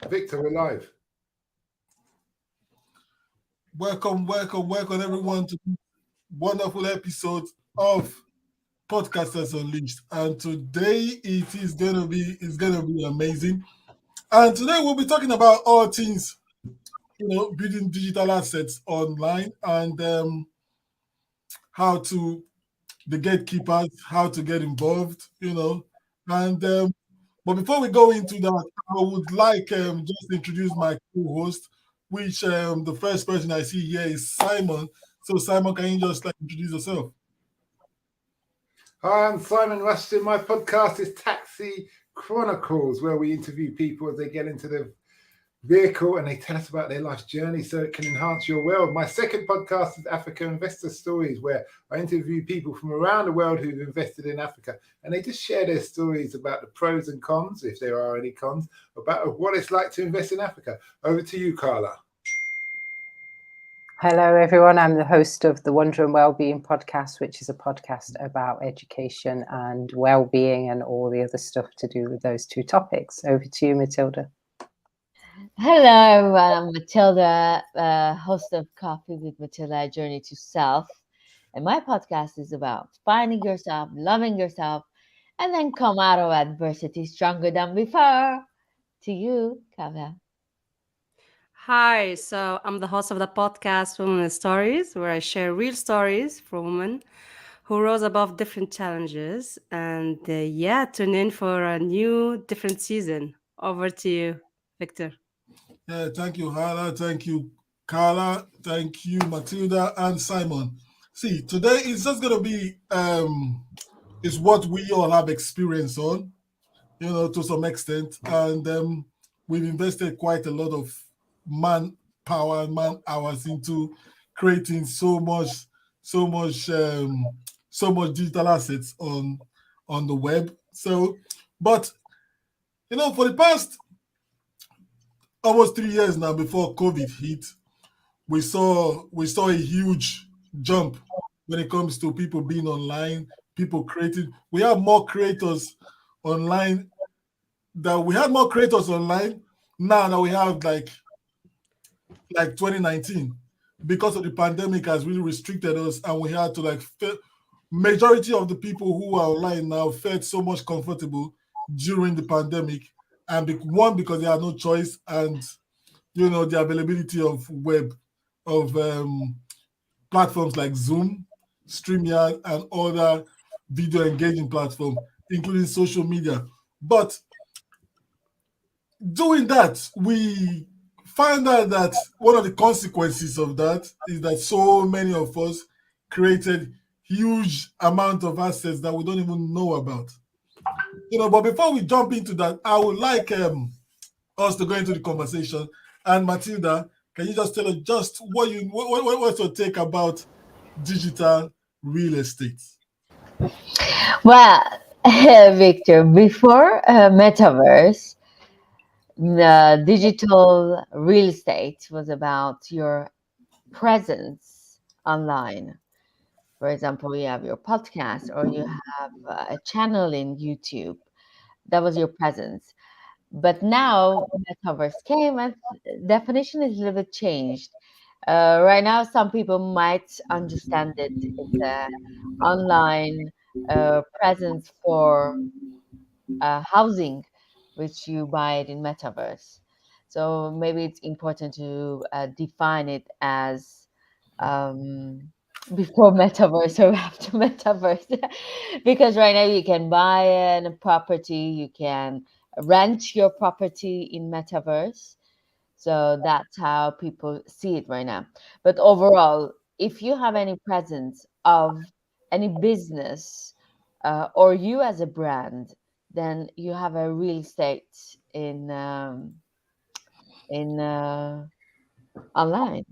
Victor, we're live. Welcome everyone to this wonderful episode of Podcasters Unleashed. And today it's gonna be amazing. And today we'll be talking about all things, building digital assets online and how to the gatekeepers, how to get involved. And but before we go into that, I would like just introduce my co-host, which the first person I see here is Simon. So Simon, can you just introduce yourself? Hi, I'm Simon Rushton. My podcast is Taxi Chronicles, where we interview people as they get into the vehicle and they tell us about their life's journey so it can enhance your world. My second podcast is Africa Investor Stories, where I interview people from around the world who've invested in Africa and they just share their stories about the pros and cons, if there are any cons, about what it's like to invest in Africa. Over to you, Carla. Hello, everyone. I'm the host of the Wonder and Wellbeing podcast, which is a podcast about education and well-being and all the other stuff to do with those two topics. Over to you, Matilda. Hello, everyone. I'm Matilda, host of Coffee with Matilda, A Journey to Self. And my podcast is about finding yourself, loving yourself, and then come out of adversity stronger than before. To you, Kavya. Hi, so I'm the host of the podcast Women Stories, where I share real stories from women who rose above different challenges. And tune in for a new, different season. Over to you, Victor. Yeah, thank you, Hala. Thank you, Carla. Thank you, Matilda and Simon. See, today it's just gonna be it's what we all have experience on, to some extent, and we've invested quite a lot of manpower and man hours into creating so much digital assets on the web. So, but for the past almost 3 years now, before COVID hit, we saw a huge jump when it comes to people being online, people creating. We have more creators online now that we have like 2019, because of the pandemic has really restricted us, and we had to majority of the people who are online now felt so much comfortable during the pandemic, and because they had no choice, and the availability of platforms like Zoom, StreamYard, and other video engaging platforms, including social media. But doing that, we find out that one of the consequences of that is that so many of us created huge amount of assets that we don't even know about. But before we jump into that, I would like us to go into the conversation. And Matilda, can you just tell us just what's your take about digital real estate? Well, Victor, before Metaverse, the digital real estate was about your presence online. For example, you have your podcast or you have a channel in YouTube. That was your presence. But now Metaverse came and definition is a little bit changed. Right now, some people might understand it. It's an online presence for housing, which you buy it in Metaverse. So maybe it's important to define it as before Metaverse or after Metaverse, because right now you can buy a property, you can rent your property in Metaverse. So that's how people see it right now. But overall, if you have any presence of any business or you as a brand, then you have a real estate in online.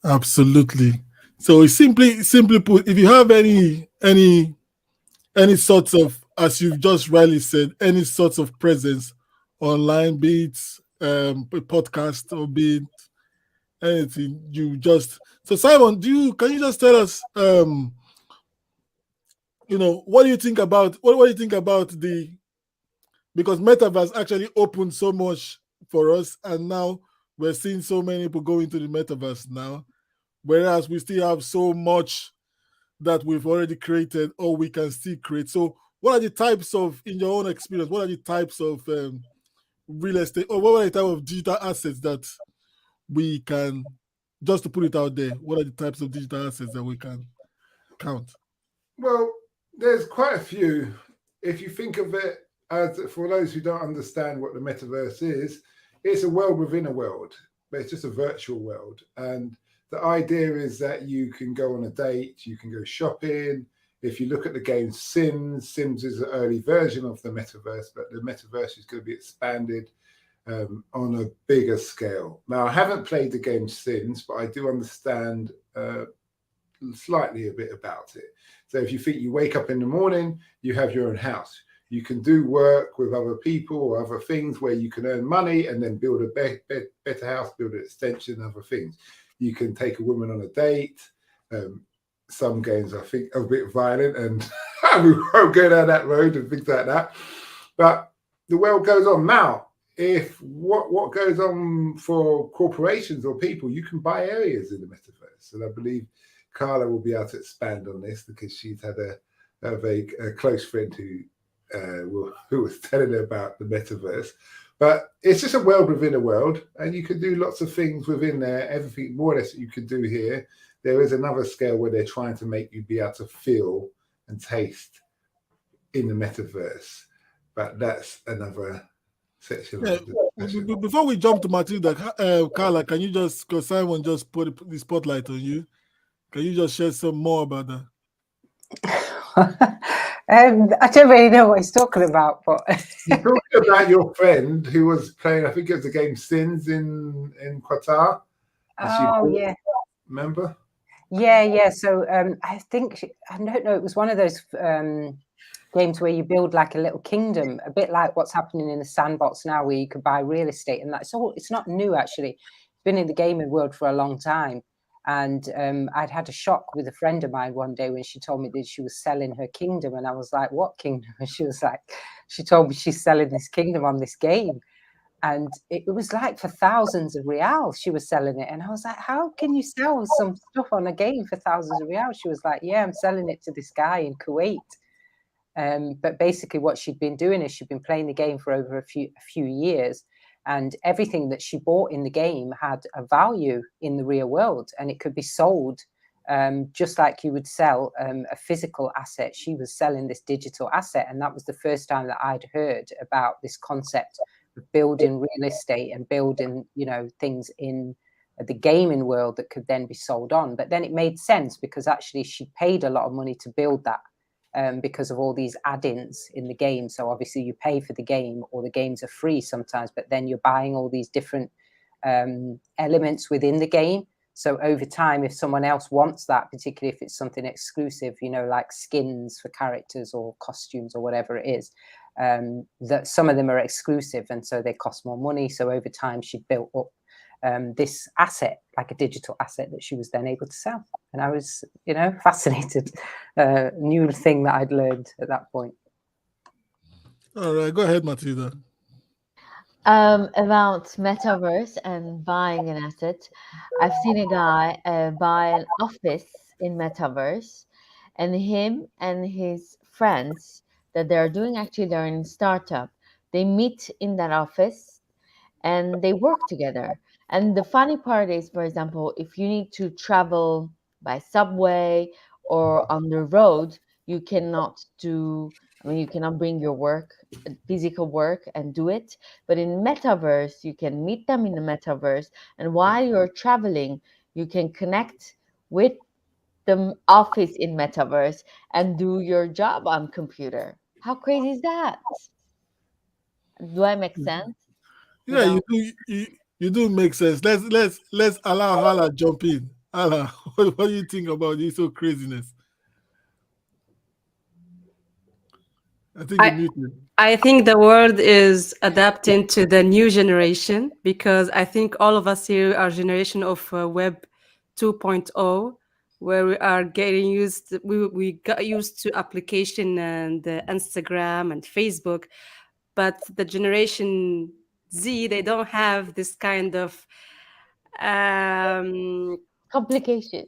Absolutely. So it's simply put, if you have any sorts of, as you've just rightly said, any sorts of presence online, be it a podcast or be it anything, so Simon, can you just tell us what do you think about the because metaverse actually opened so much for us, and now we're seeing so many people go into the metaverse now, whereas we still have so much that we've already created or we can still create. So what are the types of, in your own experience, what are the types of real estate, or what are the type of digital assets that we can, just to put it out there, what are the types of digital assets that we can count? Well, there's quite a few. If you think of it as, for those who don't understand what the metaverse is, it's a world within a world, but it's just a virtual world. And the idea is that you can go on a date, you can go shopping. If you look at the game Sims is an early version of the metaverse, but the metaverse is going to be expanded on a bigger scale. Now, I haven't played the game Sims, but I do understand slightly a bit about it. So if you think you wake up in the morning, you have your own house. You can do work with other people or other things where you can earn money and then build a better house, build an extension, other things. You can take a woman on a date. Some games, I think, are a bit violent, and we won't go down that road and things like that. But the world goes on. Now, if what goes on for corporations or people, you can buy areas in the metaverse. And I believe Carla will be able to expand on this because she's had a very close friend who was telling her about the metaverse. But it's just a world within a world, and you can do lots of things within there. Everything more or less that you can do here. There is another scale where they're trying to make you be able to feel and taste in the metaverse, but that's another section. Yeah. Before we jump to Matilda, Carla, can you just, because Simon just put the spotlight on you, can you just share some more about that? I don't really know what he's talking about, but you're talking about your friend who was playing, I think it was the game Sins in Qatar. Oh yeah, remember? Yeah. So I think I don't know. It was one of those games where you build like a little kingdom, a bit like what's happening in the sandbox now, where you could buy real estate, and that's all. It's not new actually. It's been in the gaming world for a long time. And I'd had a shock with a friend of mine one day when she told me that she was selling her kingdom, and I was like, "What kingdom?" And she told me she's selling this kingdom on this game. And it was like for thousands of reals she was selling it. And I was like, how can you sell some stuff on a game for thousands of reals? She was like, yeah, I'm selling it to this guy in Kuwait. But basically what she'd been doing is she'd been playing the game for over a few years, and everything that she bought in the game had a value in the real world, and it could be sold just like you would sell a physical asset. She was selling this digital asset, and that was the first time that I'd heard about this concept of building real estate and building, things in the gaming world that could then be sold on. But then it made sense because actually she paid a lot of money to build that because of all these add-ins in the game. So obviously you pay for the game, or the games are free sometimes, but then you're buying all these different elements within the game. So over time, if someone else wants that, particularly if it's something exclusive, like skins for characters or costumes or whatever it is, that some of them are exclusive, and so they cost more money. So over time, she built up this asset, like a digital asset that she was then able to sell. And I was, fascinated. New thing that I'd learned at that point. All right, go ahead, Matilda. About metaverse and buying an asset, I've seen a guy buy an office in metaverse, and him and his friends that they're doing, actually they're in startup, they meet in that office and they work together. And the funny part is, for example, if you need to travel by subway or on the road, you cannot bring your work, physical work, and do it. But in metaverse, you can meet them in the metaverse, and while you're traveling, you can connect with the office in metaverse and do your job on computer. How crazy is that? Do I make sense? Yeah, you do make sense. Let's allow Hala jump in. Hala, what do you think about this whole craziness? I think you're muted. I think the world is adapting to the new generation, because I think all of us here are generation of Web 2.0, where we are getting used. We got used to application and Instagram and Facebook. but the generation Z, they don't have this kind of um Complication.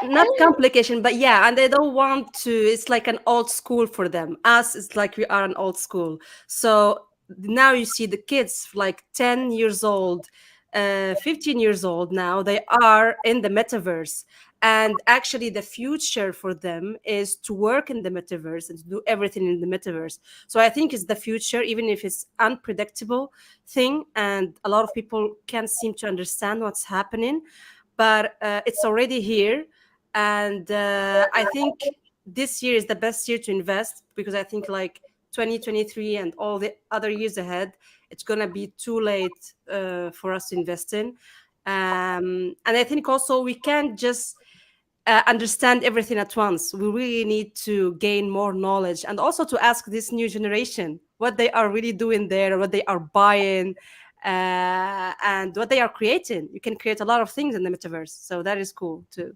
not complication, but yeah, and they don't want to. It's like an old school for them. Us, it's like we are an old school. So now you see the kids like 10 years old, 15 years old now, they are in the metaverse. And actually, the future for them is to work in the metaverse and to do everything in the metaverse. So I think it's the future, even if it's unpredictable thing, and a lot of people can't seem to understand what's happening, but it's already here. And I think this year is the best year to invest, because I think like 2023 and all the other years ahead, it's going to be too late for us to invest in. And I think also we can't just understand everything at once. We really need to gain more knowledge, and also to ask this new generation what they are really doing there, what they are buying, and what they are creating. You can create a lot of things in the metaverse, so that is cool too.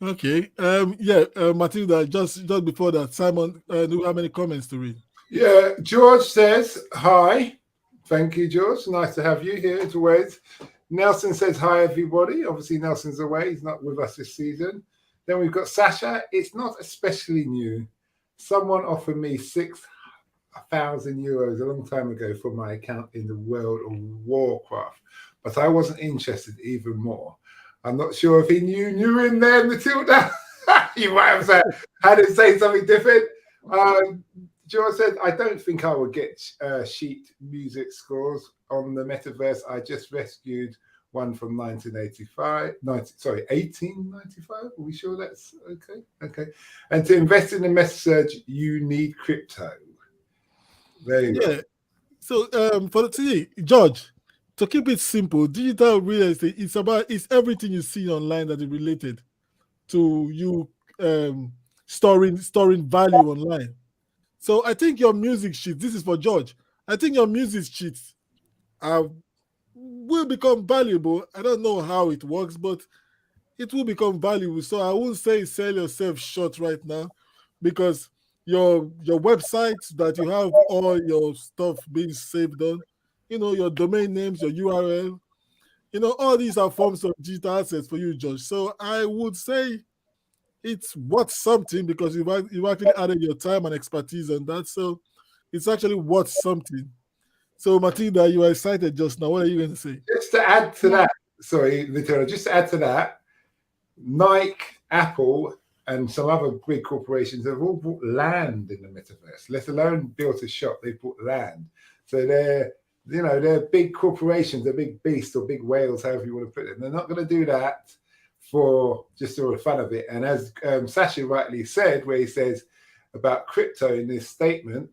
Okay. Yeah, Matilda, just before that, Simon, do you have any comments to read? Yeah, George says hi. Thank you, George. Nice to have you here as always. Nelson says hi, everybody. Obviously, Nelson's away. He's not with us this season. Then we've got Sasha. It's not especially new. Someone offered me 6,000 euros a long time ago for my account in the World of Warcraft, but I wasn't interested even more. I'm not sure if he knew in there, Matilda. You might have said, had it say something different. George said, I don't think I will get sheet music scores on the metaverse. I just rescued one from 1895. Are we sure that's okay? Okay. And to invest in the message, you need crypto. There you go. So for today, George, to keep it simple, digital real estate, it's everything you see online that is related to you storing value online. So I think your music sheets, this is for George. I think your music sheets will become valuable. I don't know how it works, but it will become valuable. So I won't say sell yourself short right now, because your website that you have all your stuff being saved on, your domain names, your URL, all these are forms of digital assets for you, Josh. So I would say it's worth something, because you've actually added your time and expertise on that. So it's actually worth something. So Matilda, you are excited just now. What are you going to say? Just to add to that, sorry, Victoria, just to add to that, Nike, Apple, and some other big corporations have all bought land in the metaverse, let alone built a shop. They bought land. So they're big corporations, they're big beasts or big whales, however you want to put it. And they're not going to do that for just all the fun of it. And as Sasha rightly said, where he says about crypto in this statement,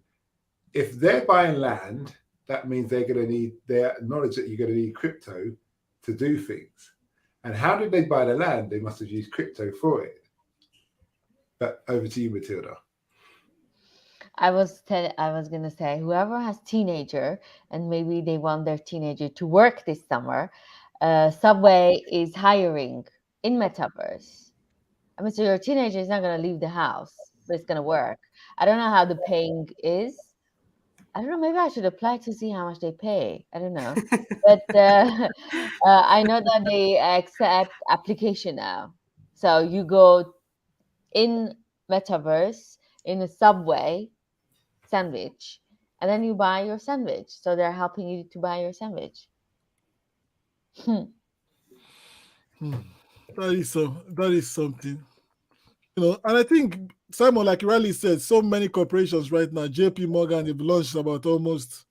if they're buying land, that means they're going to need their knowledge that you're going to need crypto to do things. And how did they buy the land? They must have used crypto for it. But over to you, Matilda. I was going to say, whoever has teenager and maybe they want their teenager to work this summer, Subway is hiring in metaverse. I mean, so your teenager is not going to leave the house, but it's going to work. I don't know how the paying is. I don't know. Maybe I should apply to see how much they pay. I don't know. But I know that they accept application now. So you go in metaverse in a Subway sandwich, and then you buy your sandwich. So they're helping you to buy your sandwich. That is something. And I think, Simon, like you rightly said, so many corporations right now, JP Morgan, they've launched about almost,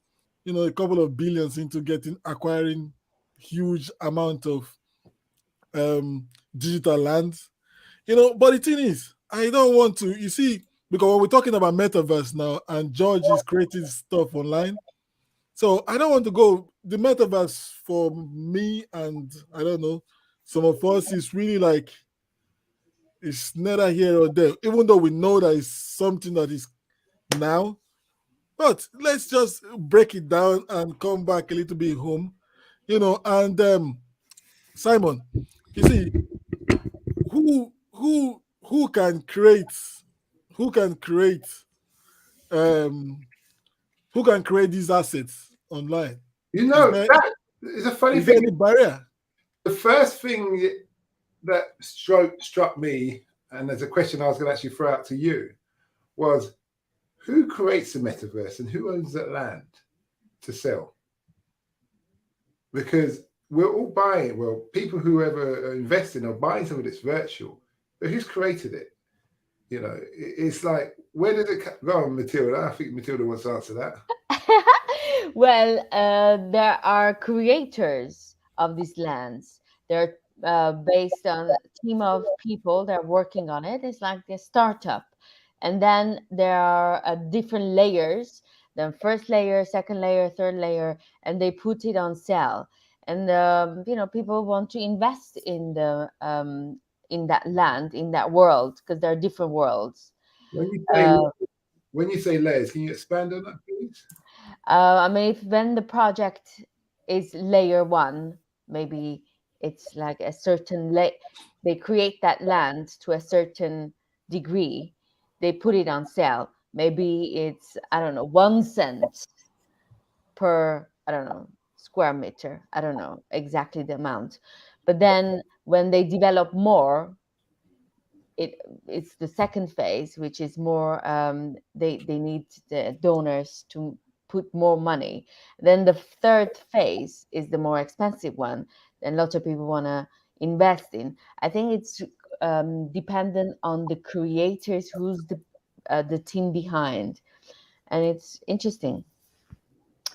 a couple of billions into acquiring huge amount of digital lands. But the thing is, I don't want to, you see, because when we're talking about metaverse now, and George is creating stuff online, so I don't want to go, the metaverse for me, and I don't know, some of us is really like, it's neither here or there, even though we know that it's something that is now. But let's just break it down and come back a little bit home, and Simon, you see, who can create who can create these assets online? You know, there, that is a funny is there thing. any barrier? The first thing that struck me, and there's a question I was going to actually throw out to you, was who creates the metaverse and who owns that land to sell? Because we're all buying, well, people who ever are investing are buying something that's virtual, but who's created it? You know, it's like, where did it go on, Matilda? I think Matilda wants to answer that. Well, there are creators of these lands. They're based on a team of people that are working on it. It's like a startup. And then there are different layers. The first layer, second layer, third layer, and they put it on sale. And people want to invest in that land, in that world, because there are different worlds. When you say layers, can you expand on that, please? When the project is layer one, maybe it's like a certain they create that land to a certain degree, they put it on sale. Maybe it's, I don't know, 1 cent per, I don't know, square meter. I don't know exactly the amount. But then when they develop more, it's the second phase, which is more, they need the donors to put more money. Then the third phase is the more expensive one, and lots of people want to invest in. I think it's dependent on the creators, who's the team behind, and it's interesting.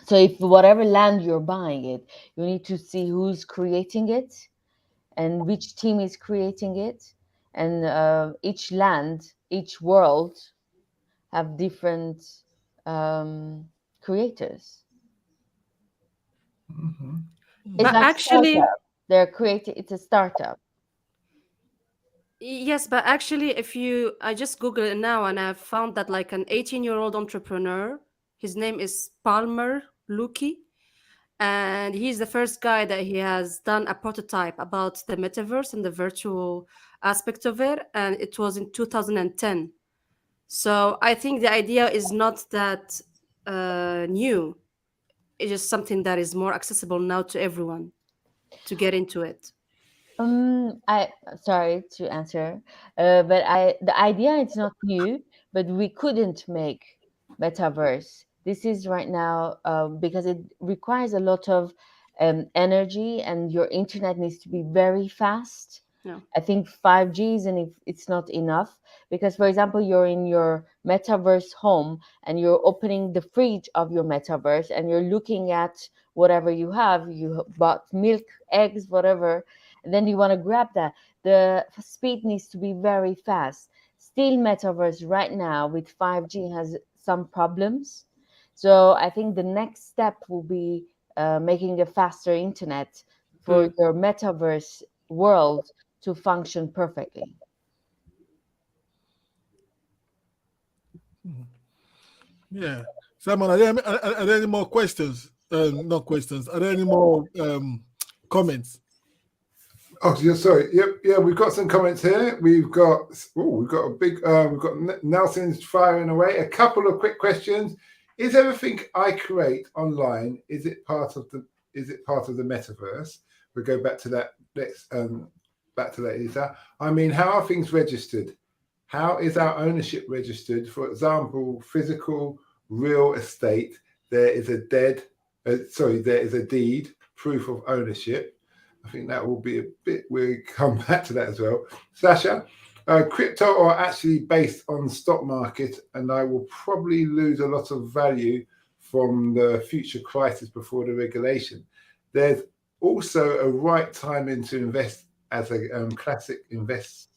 So if whatever land you're buying it, you need to see who's creating it and which team is creating it. And each land, each world have different creators. Mm-hmm. It's But like actually, startup. They're creating. It's a startup. yes, but actually, I just Googled it now and I found that like an 18-year-old entrepreneur, his name is Palmer Luckey, and he's the first guy that he has done a prototype about the metaverse and the virtual aspect of it, and it was in 2010. So I think the idea is not that new. It's just something that is more accessible now to everyone to get into it. I sorry to answer, but the idea is not new, but we couldn't make metaverse. This is right now because it requires a lot of energy, and your internet needs to be very fast. Yeah. I think 5G is, and if it's not enough, because for example, you're in your metaverse home and you're opening the fridge of your metaverse and you're looking at whatever you have. You bought milk, eggs, whatever, and then you want to grab that. The speed needs to be very fast. Still, metaverse right now with 5G has some problems. So I think the next step will be making a faster internet for your metaverse world to function perfectly. Yeah. Simon, are there any more questions? Not questions. Are there any more comments? Oh, yeah, sorry. Yep, yeah, we've got some comments here. We've got a big. We've got Nelson's firing away. A couple of quick questions. Is everything I create online? Is it part of the metaverse? We'll go back to that. Back to that, Isa. I mean, how are things registered? How is our ownership registered? For example, physical real estate. There is a deed, proof of ownership. I think that will be a bit, we'll come back to that as well. Sasha, crypto are actually based on stock market, and I will probably lose a lot of value from the future crisis before the regulation. There's also a right timing to invest as a classic invest.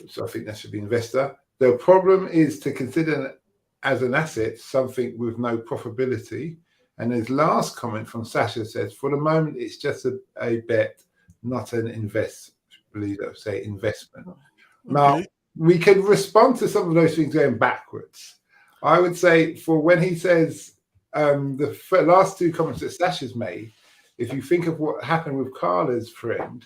So I think that should be investor. The problem is to consider as an asset something with no profitability. And his last comment from Sasha says, for the moment, it's just a bet, not an investment. Okay. Now, we can respond to some of those things going backwards. I would say for when he says the last two comments that Sasha's made, if you think of what happened with Carla's friend,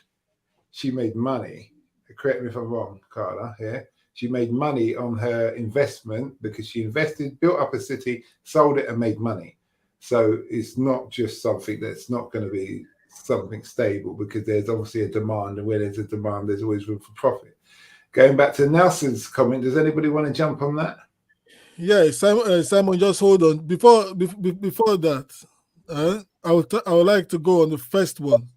she made money. Correct me if I'm wrong, Carla, here. she made money on her investment because she invested, built up a city, sold it, and made money. So it's not just something that's not going to be something stable, because there's obviously a demand, and where there's a demand, there's always room for profit. Going back to Nelson's comment, does anybody want to jump on that? Yeah, Simon, just hold on. Before that, I would like to go on the first one,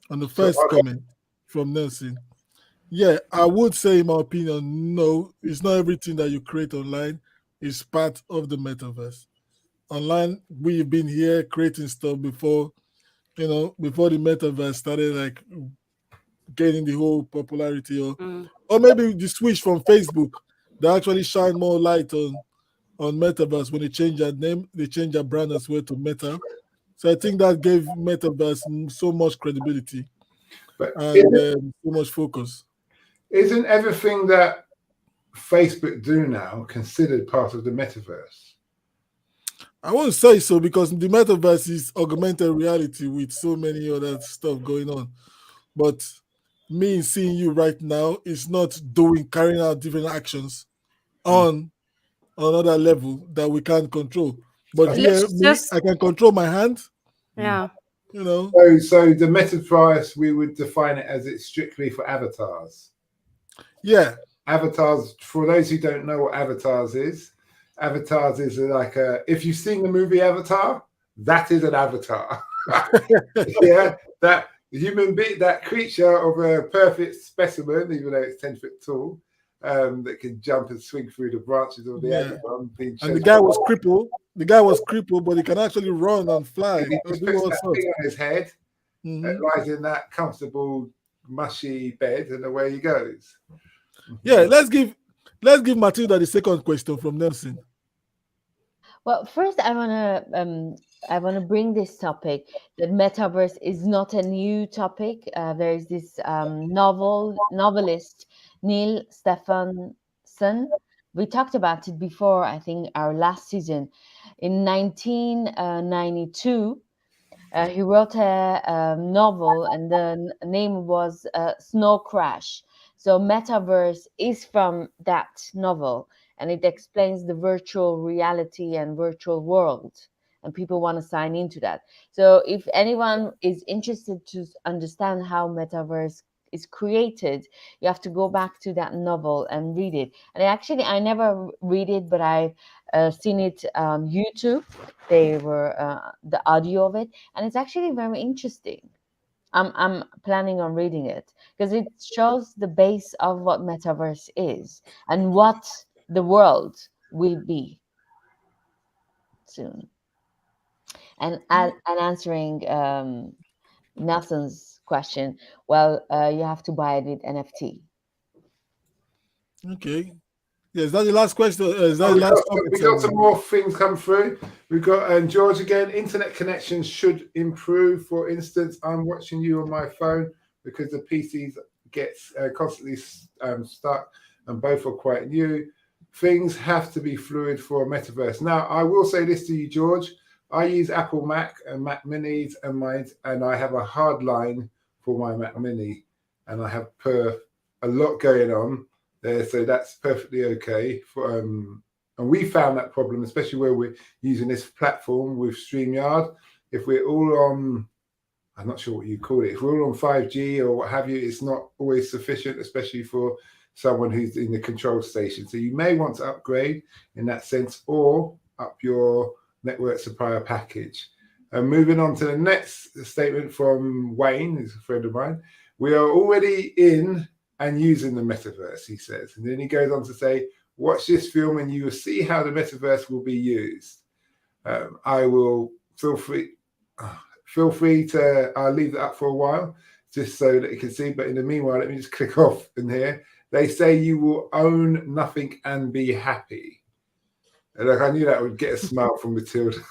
on the first comment from Nelson. Yeah, I would say, in my opinion, no, it's not everything that you create online is part of the metaverse. Online, we've been here creating stuff before, before the metaverse started like gaining the whole popularity, or maybe the switch from Facebook that actually shine more light on metaverse when they changed their name, they changed their brand as well to Meta. So I think that gave metaverse so much credibility and so much focus. Isn't everything that Facebook do now considered part of the metaverse? I won't say so, because the metaverse is augmented reality with so many other stuff going on. But me seeing you right now is not carrying out different actions on another level that we can't control. But here, I can control my hand. Yeah. So the metaverse, we would define it as it's strictly for avatars. Yeah. Avatars, for those who don't know what avatars is like if you've seen the movie Avatar, that is an avatar. Yeah, that human being, that creature of a perfect specimen, even though it's 10 foot tall, that can jump and swing through the branches of the Amazon. And the guy was crippled. The guy was crippled, but he can actually run and fly. He just puts that thing on his head, lies in that comfortable, mushy bed, and away he goes. Yeah, let's give Matilda the second question from Nelson. Well, first I wanna bring this topic that metaverse is not a new topic. There is this novelist Neil Stephenson. We talked about it before, I think, our last season. In 1992, he wrote a novel, and the name was Snow Crash. So metaverse is from that novel, and it explains the virtual reality and virtual world, and people want to sign into that. So if anyone is interested to understand how metaverse is created, you have to go back to that novel and read it. And I never read it, but I've seen it on YouTube. They were the audio of it, and it's actually very interesting. I'm planning on reading it because it shows the base of what metaverse is and what the world will be soon. And answering Nelson's question, well, you have to buy it with NFT. Okay. Yeah, is that the last question? Is that the last comment? We got some more things come through. We've got George again. Internet connections should improve. For instance, I'm watching you on my phone because the PCs gets constantly stuck, and both are quite new. Things have to be fluid for a metaverse. Now, I will say this to you, George. I use Apple Mac and Mac Minis and mine, and I have a hard line for my Mac Mini, and I have a lot going on there, so that's perfectly okay. And we found that problem, especially where we're using this platform with StreamYard. If we're all on, I'm not sure what you call it, if we're all on 5G or what have you, it's not always sufficient, especially for someone who's in the control station. So you may want to upgrade in that sense, or up your network supplier package. And moving on to the next statement from Wayne, who's a friend of mine. We are already in and using the metaverse, he says. And then he goes on to say, watch this film and you will see how the metaverse will be used. I will feel free to, I'll leave that up for a while, just so that you can see. But in the meanwhile, let me just click off in here. They say you will own nothing and be happy. And like, I knew that would get a smile from Matilda.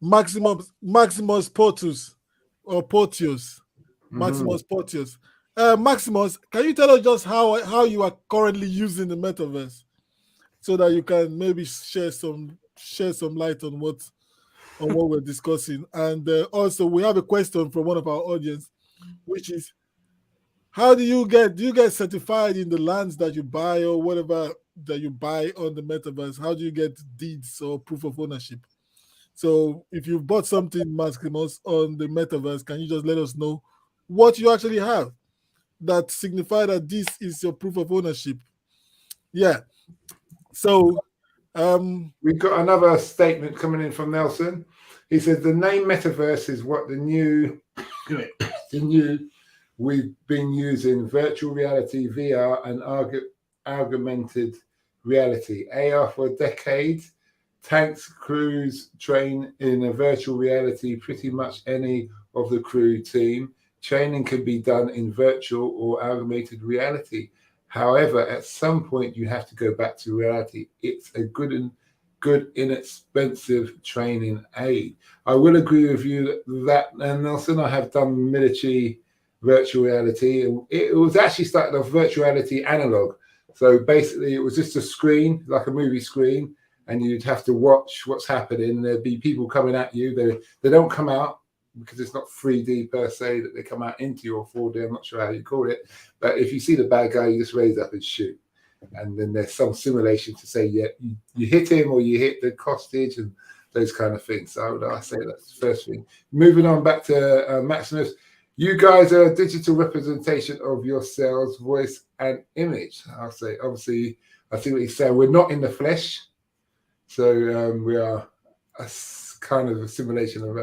Maximus Portius or Portius. Maximus Portius. Maximus, can you tell us just how you are currently using the metaverse, so that you can maybe share some light on what we're discussing? And also, we have a question from one of our audience, which is, How do you get certified in the lands that you buy or whatever that you buy on the metaverse? How do you get deeds or proof of ownership? So if you bought something, Maximus, on the metaverse, can you just let us know what you actually have that signify that this is your proof of ownership? Yeah. So we've got another statement coming in from Nelson. He says the name metaverse is what the new we've been using virtual reality, VR, and augmented reality, AR for decades. Tanks crews train in a virtual reality, pretty much any of the crew team. Training can be done in virtual or augmented reality. However, at some point you have to go back to reality. It's a good, inexpensive training aid. I will agree with you that, and Nelson, I have done military virtual reality. It was actually started off virtual reality analog. So basically, it was just a screen, like a movie screen, and you'd have to watch what's happening. There'd be people coming at you. They don't come out because it's not 3D per se that they come out into you, or 4D. I'm not sure how you call it. But if you see the bad guy, you just raise up and shoot. And then there's some simulation to say, yeah, you hit him or you hit the hostage and those kind of things. So I say that's the first thing. Moving on back to Maximus. You guys are a digital representation of yourselves, voice, and image. I'll say, obviously, I see what he's saying. We're not in the flesh. So we are a kind of a simulation of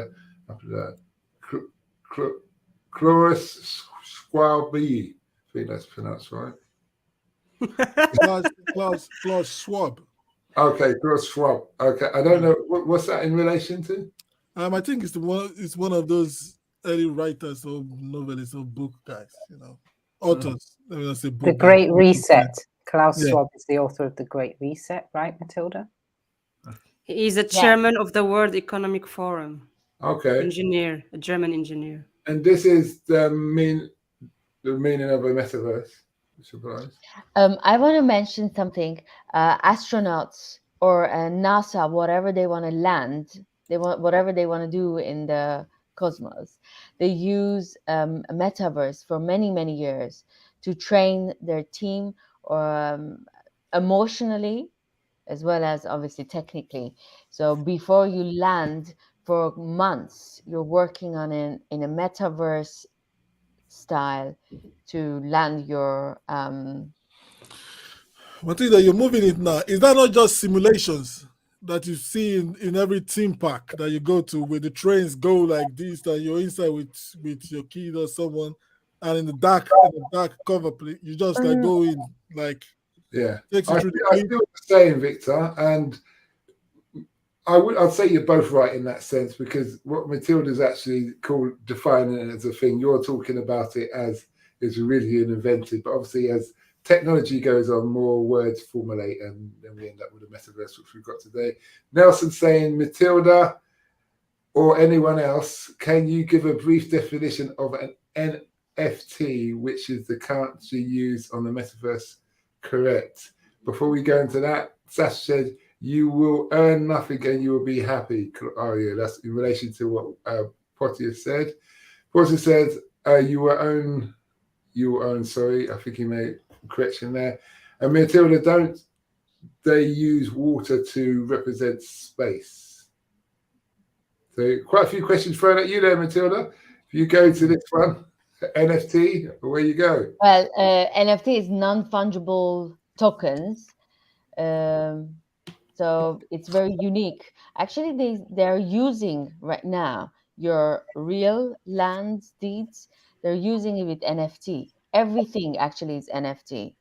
Chloris Squabi. I think that's pronounced right. Klaus Schwab. Okay, Klaus Schwab. Okay, I don't know what's that in relation to. I think it's one of those early writers or novelists or book guys, authors. Let me not say book. The Great Reset. Klaus Yeah. Schwab is the author of The Great Reset, right, Matilda? He is a chairman of the World Economic Forum. Okay. Engineer, a German engineer. And this is the meaning of a metaverse. Surprise. I want to mention something. Astronauts or NASA, whatever they want to land, whatever they want to do in the cosmos, they use a metaverse for many, many years to train their team, or emotionally, as well as obviously technically. So before you land, for months, you're working on in a metaverse style to land your Matilda, you're moving it now. Is that not just simulations that you see in every theme park that you go to, where the trains go like this, and you're inside with your kid or someone, and in the dark cover, you just like go in, like, yeah. Takes you I through the see what you're saying, Victor, and I'd say you're both right in that sense, because what Matilda's actually defining it as a thing, you're talking about it as it's really invented, but obviously as technology goes on, more words formulate, and then we end up with a metaverse, which we've got today. Nelson saying, Matilda or anyone else, can you give a brief definition of an NFT, which is the currency used on the metaverse? Correct. Before we go into that, Sash said, you will earn nothing and you will be happy. Oh yeah, that's in relation to what Potier said. Potier said, you will own, sorry, I think he made a correction there. And Matilda, don't they use water to represent space? So quite a few questions thrown at you there, Matilda. If you go to this one, NFT, where you go? Well, NFT is non-fungible tokens. So it's very unique. Actually, they're using right now your real land deeds. They're using it with NFT. Everything actually is NFT.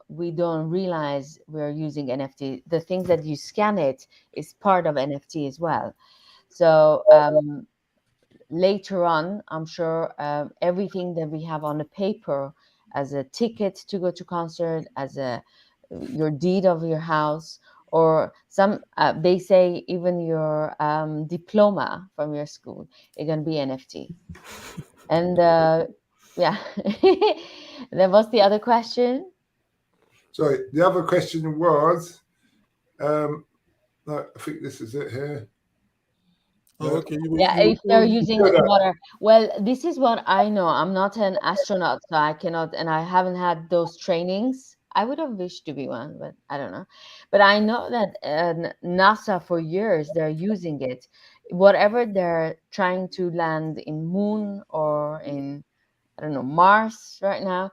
We don't realize we're using NFT. The things that you scan it is part of NFT as well. So later on, I'm sure everything that we have on the paper as a ticket to go to concert, as your deed of your house, or some they say even your diploma from your school, it's going to be NFT. And yeah. Then what's the other question? Sorry, the other question was, no, I think this is it here. Oh, okay. Yeah, if they're using water. Well, this is what I know. I'm not an astronaut, so I cannot, and I haven't had those trainings. I would have wished to be one, but I don't know. But I know that NASA for years they're using it. Whatever they're trying to land in Moon or in, I don't know, Mars right now,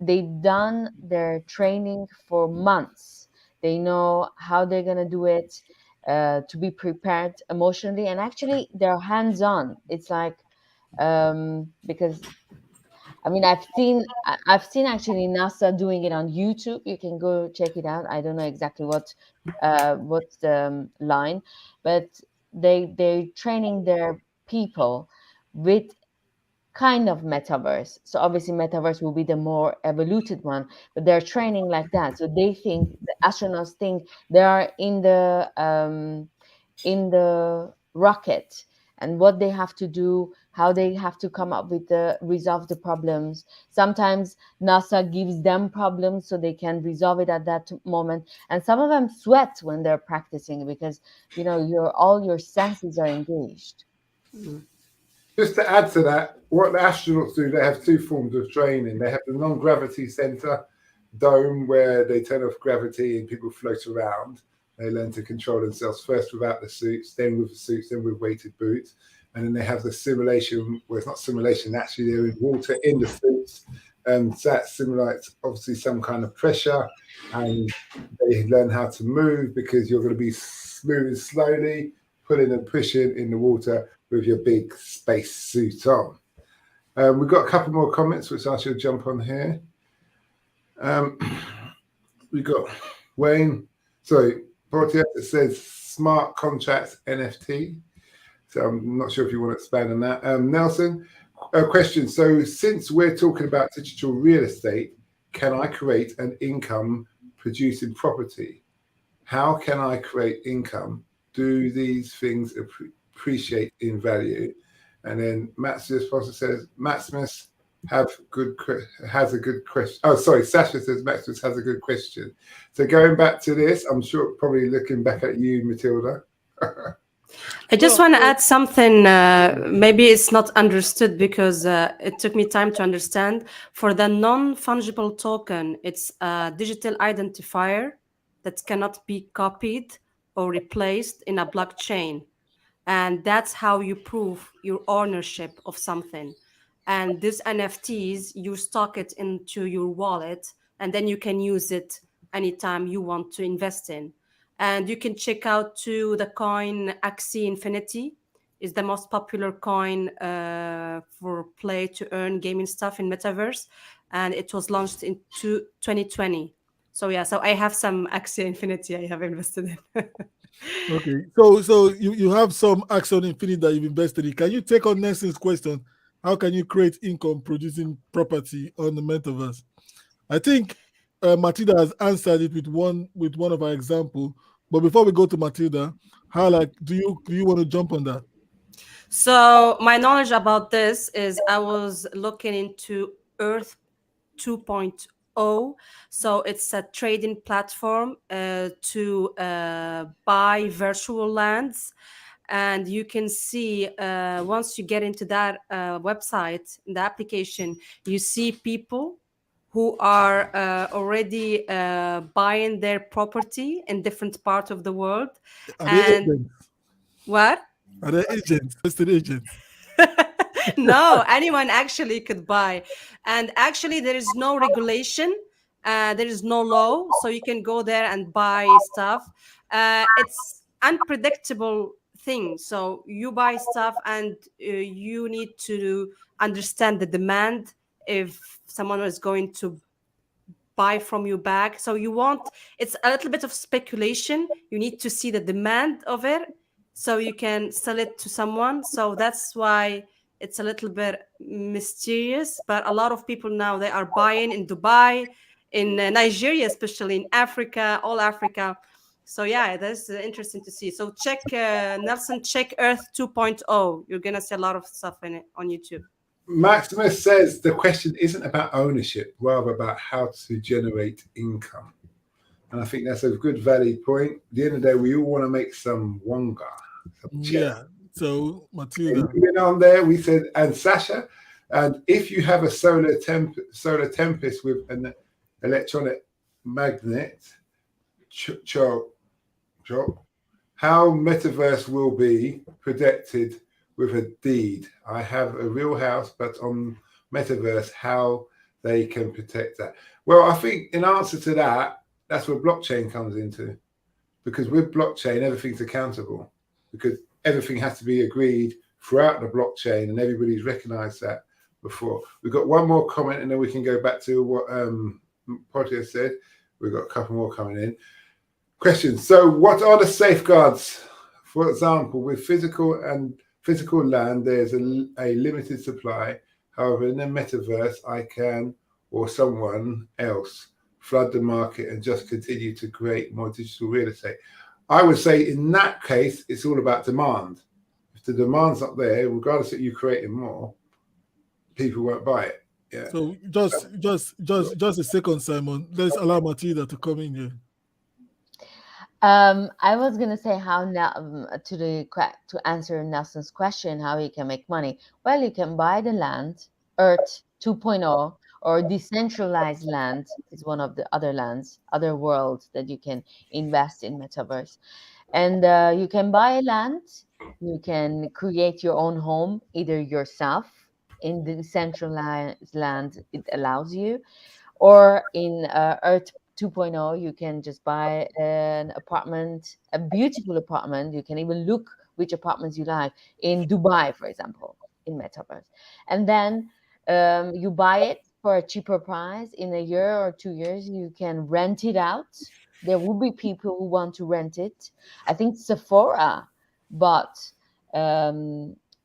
they've done their training for months. They know how they're gonna do it, to be prepared emotionally, and actually they're hands-on. It's like, because I mean, I've seen actually NASA doing it on YouTube. You can go check it out. I don't know exactly what's the line, but they're training their people with kind of metaverse. So obviously metaverse will be the more evoluted one, but they're training like that. So they think, the astronauts think they are in the rocket, and what they have to do, how they have to come up with the resolve the problems. Sometimes NASA gives them problems so they can resolve it at that moment, and some of them sweat when they're practicing because all your senses are engaged. Just to add to that, what the astronauts do, they have two forms of training. They have the non-gravity center dome where they turn off gravity and people float around. They learn to control themselves first without the suits, then with the suits, then with weighted boots. And then they have the simulation, well, it's not simulation, actually they're in water in the suits. And so that simulates obviously some kind of pressure, and they learn how to move because you're going to be moving slowly, pulling and pushing in the water with your big space suit on. We've got a couple more comments, which I shall jump on here. We've got Wayne, sorry, Portia, it says smart contracts NFT. So I'm not sure if you want to expand on that. Nelson, a question. So since we're talking about digital real estate, can I create an income producing property? How can I create income? Do these things appreciate in value? And then Maximus says, Maximus has a good question. Oh, sorry, Sasha says Maximus has a good question. So going back to this, I'm sure probably looking back at you, Matilda. I just want to add something. Maybe it's not understood because it took me time to understand. For the non-fungible token, it's a digital identifier that cannot be copied or replaced in a blockchain. And that's how you prove your ownership of something. And these NFTs, you stock it into your wallet, and then you can use it anytime you want to invest in. And you can check out too the coin Axie Infinity is the most popular coin for play to earn gaming stuff in metaverse, and it was launched in 2020. So yeah, so I have some Axie Infinity I have invested in. Okay, so you have some Axon Infinity that you've invested in. Can you take on Nelson's question? How can you create income producing property on the metaverse? I think Matilda has answered it with one of our example. But before we go to Matilda, do you want to jump on that? So my knowledge about this is I was looking into Earth 2.0. So it's a trading platform to buy virtual lands. And you can see once you get into that website, the application, you see people who are already buying their property in different parts of the world. Are they agents? What? Are they agents? Listed agents? No, anyone actually could buy. And actually, there is no regulation. There is no law. So you can go there and buy stuff. It's unpredictable thing. So you buy stuff and you need to understand the demand if someone is going to buy from you back. So it's a little bit of speculation. You need to see the demand of it so you can sell it to someone. So that's why it's a little bit mysterious. But a lot of people now, they are buying in Dubai, in Nigeria, especially in Africa, all Africa. So yeah, that's interesting to see. So check Nelson, check Earth 2.0. You're going to see a lot of stuff in it on YouTube. Maximus says the question isn't about ownership, rather about how to generate income. And I think that's a good valid point. At the end of the day, we all want to make some wonga. Yeah. So, Matilda. Moving on there, we said, and Sasha, and if you have a solar tempest with an electronic magnet, how metaverse will be protected with a deed? I have a real house, but on metaverse, how they can protect that? Well, I think in answer to that, that's where blockchain comes into, because with blockchain, everything's accountable, because everything has to be agreed throughout the blockchain, and everybody's recognized that before. We've got one more comment, and then we can go back to what Potter said. We've got a couple more coming in. Question. So what are the safeguards? For example, with physical land, there's a limited supply. However, in the metaverse, I can, or someone else, flood the market and just continue to create more digital real estate. I would say in that case, it's all about demand. If the demand's not there, regardless of you creating more, people won't buy it. Yeah. So just a second, Simon. Let's allow Matilda to come in here. I was gonna say how now to answer Nelson's question, how you can make money. Well, you can buy the land, Earth 2.0, or decentralized land is one of the other worlds that you can invest in metaverse. And you can buy land, you can create your own home, either yourself in the decentralized land, it allows you, or in Earth 2.0, you can just buy an apartment, a beautiful apartment. You can even look which apartments you like in Dubai, for example, in metaverse. And then you buy it for a cheaper price. In a year or 2 years, you can rent it out. There will be people who want to rent it. I think Sephora bought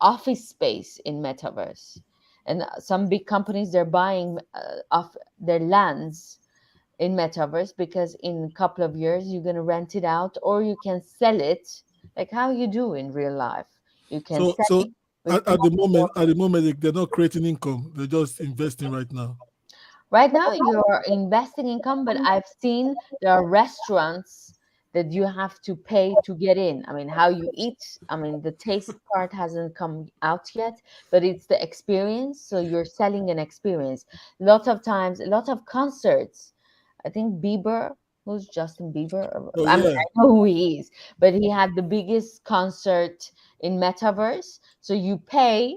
office space in metaverse. And some big companies, they're buying off their lands in metaverse, because in a couple of years you're going to rent it out, or you can sell it like how you do in real life. You can sell it. At the moment, they're not creating income. They're just investing right now. Right now, you're investing income, but I've seen there are restaurants that you have to pay to get in. I mean, how you eat, I mean, the taste part hasn't come out yet, but it's the experience. So you're selling an experience. Lots of times, a lot of concerts. I think Bieber, who's Justin Bieber? Oh, I mean, yeah. I know who he is, but he had the biggest concert in metaverse. So you pay,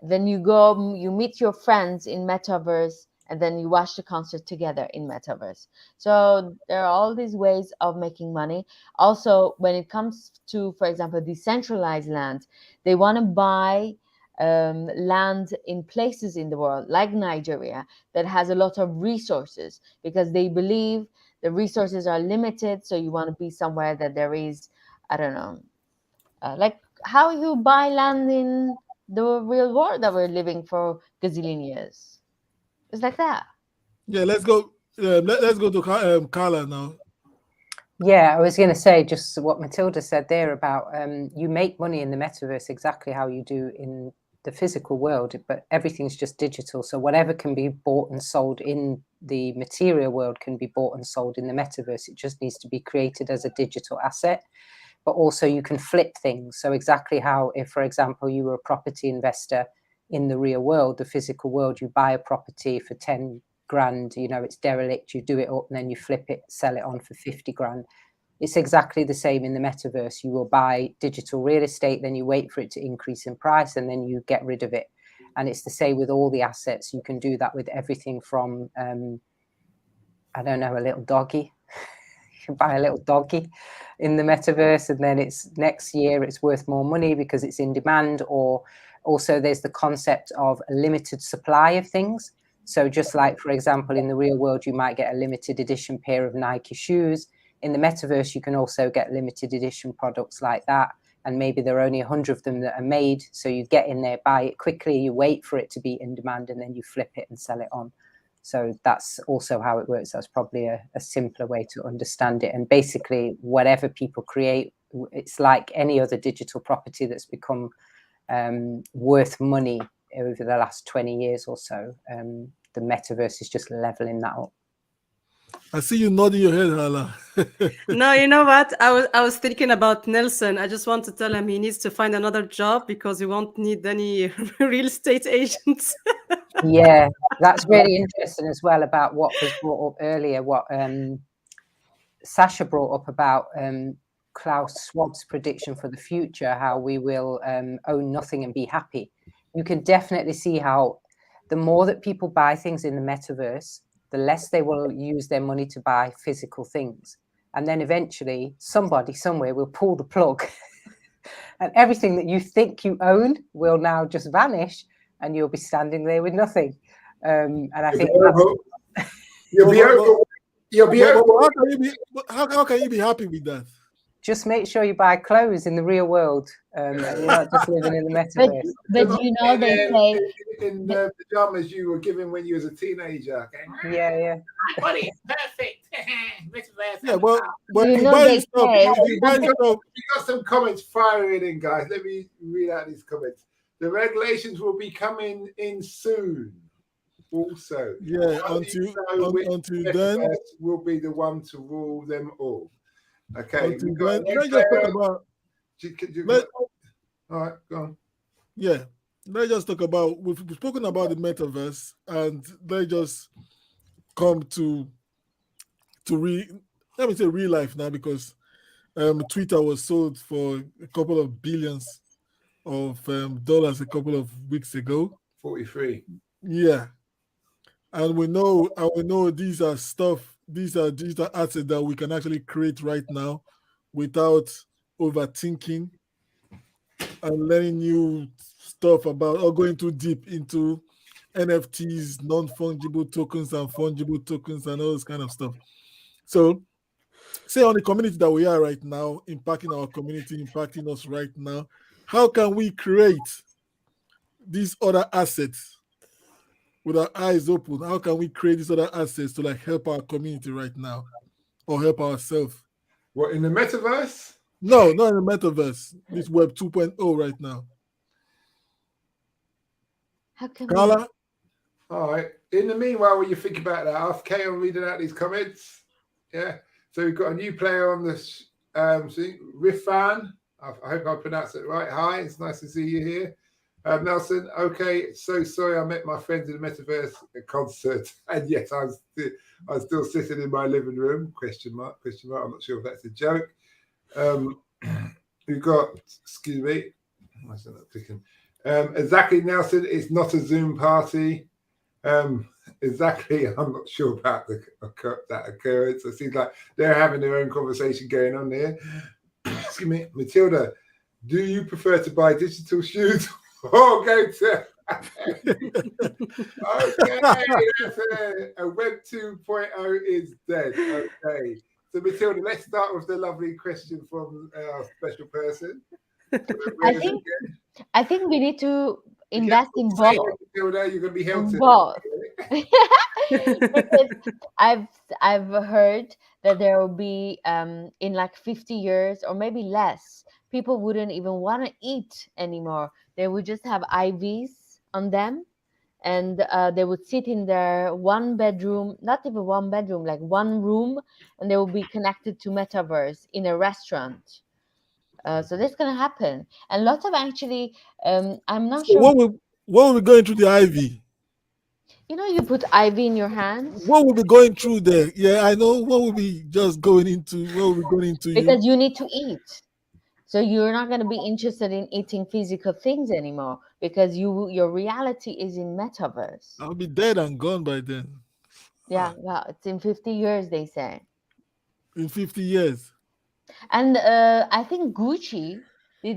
then you go, you meet your friends in metaverse, and then you watch the concert together in metaverse. So there are all these ways of making money. Also, when it comes to, for example, decentralized land, they want to buy land in places in the world like Nigeria that has a lot of resources, because they believe the resources are limited. So you want to be somewhere that there is, I don't know, like how you buy land in the real world that we're living for gazillion years. It's like that. Yeah, let's go. Let's go to Carla now. Yeah, I was going to say just what Matilda said there about you make money in the metaverse exactly how you do in the physical world, but everything's just digital. So whatever can be bought and sold in the material world can be bought and sold in the metaverse. It just needs to be created as a digital asset. But also you can flip things. So exactly how if, for example, you were a property investor in the real world, the physical world, you buy a property for 10 grand, you know, it's derelict, you do it up and then you flip it, sell it on for 50 grand. It's exactly the same in the metaverse. You will buy digital real estate, then you wait for it to increase in price and then you get rid of it. And it's the same with all the assets. You can do that with everything from, I don't know, a little doggy. You can buy a little doggy in the metaverse and then it's next year it's worth more money because it's in demand. Or also there's the concept of a limited supply of things. So just like, for example, in the real world, you might get a limited edition pair of Nike shoes. In the metaverse, you can also get limited edition products like that. And maybe there are only 100 of them that are made. So you get in there, buy it quickly, you wait for it to be in demand, and then you flip it and sell it on. So that's also how it works. That's probably a simpler way to understand it. And basically, whatever people create, it's like any other digital property that's become worth money over the last 20 years or so. The metaverse is just leveling that up. I see you nodding your head, Hala. No, you know what? I was thinking about Nelson. I just want to tell him he needs to find another job because he won't need any real estate agents. Yeah, that's really interesting as well about what was brought up earlier, what Sasha brought up about Klaus Schwab's prediction for the future, how we will own nothing and be happy. You can definitely see how the more that people buy things in the metaverse, the less they will use their money to buy physical things. And then eventually somebody somewhere will pull the plug and everything that you think you own will now just vanish and you'll be standing there with nothing. And I think you'll be over. You'll be over. How can you be happy with that? Just make sure you buy clothes in the real world, and you're not just living in the metaverse. But you know, they say in the pajamas you were given when you was a teenager. Okay? Yeah. My body is perfect. Metaverse. Yeah, well, You you know, buy they stuff. say- You buy stuff. We got some comments firing in, guys. Let me read out these comments. The regulations will be coming in soon. Also, Yeah, How do you know which until then. metaverse will be the one to rule them all. Okay, Until we've got then, a new let's just talk player. about. Let- all right, go on. Yeah, let's just talk about. We've spoken about the metaverse, and let's just come to let me say real life now, because Twitter was sold for a couple of billions of dollars a couple of weeks ago. 43. Yeah, and we know these are digital assets that we can actually create right now without overthinking and learning new stuff about, or going too deep into NFTs, non-fungible tokens and fungible tokens and all this kind of stuff. So, say on the community that we are right now, impacting our community, impacting us right now, how can we create these other assets with our eyes open? How can we create these other assets to like help our community right now, or help ourselves? What, in the metaverse? No, not in the metaverse. This Web 2.0 right now. how can Carla? All right. In the meanwhile, when you think about that, I'll carry on reading out these comments. Yeah. So we've got a new player on this. Rifan. I hope I pronounced it right. Hi, it's nice to see you here. Nelson, okay. So sorry, I met my friends in the metaverse concert, and yes, I was still sitting in my living room. Question mark. I'm not sure if that's a joke. We've got. Excuse me. Why is that not clicking? Exactly, Nelson. It's not a Zoom party. Exactly. I'm not sure about that occurrence. It seems like they're having their own conversation going on there. Excuse me, Matilda. Do you prefer to buy digital shoes or go to? Okay, that's a Web 2.0 is dead. Okay, so Matilda, let's start with the lovely question from our special person. I think we need to invest in both. Matilda, you're going to be held to Both. Because I've heard that there will be in like 50 years or maybe less, people wouldn't even want to eat anymore. They would just have IVs on them, and they would sit in their one bedroom, not even one bedroom, like one room, and they will be connected to metaverse in a restaurant. So that's gonna happen, and lots of actually, I'm not sure. What will be going through the IV? You know, you put IV in your hands What will be going through there? Yeah, I know. What will be just going into? What will be going into you? because you need to eat. So you're not going to be interested in eating physical things anymore because your reality is in metaverse. I'll be dead and gone by then. Yeah, well, it's in 50 years, they say. In 50 years. And I think Gucci they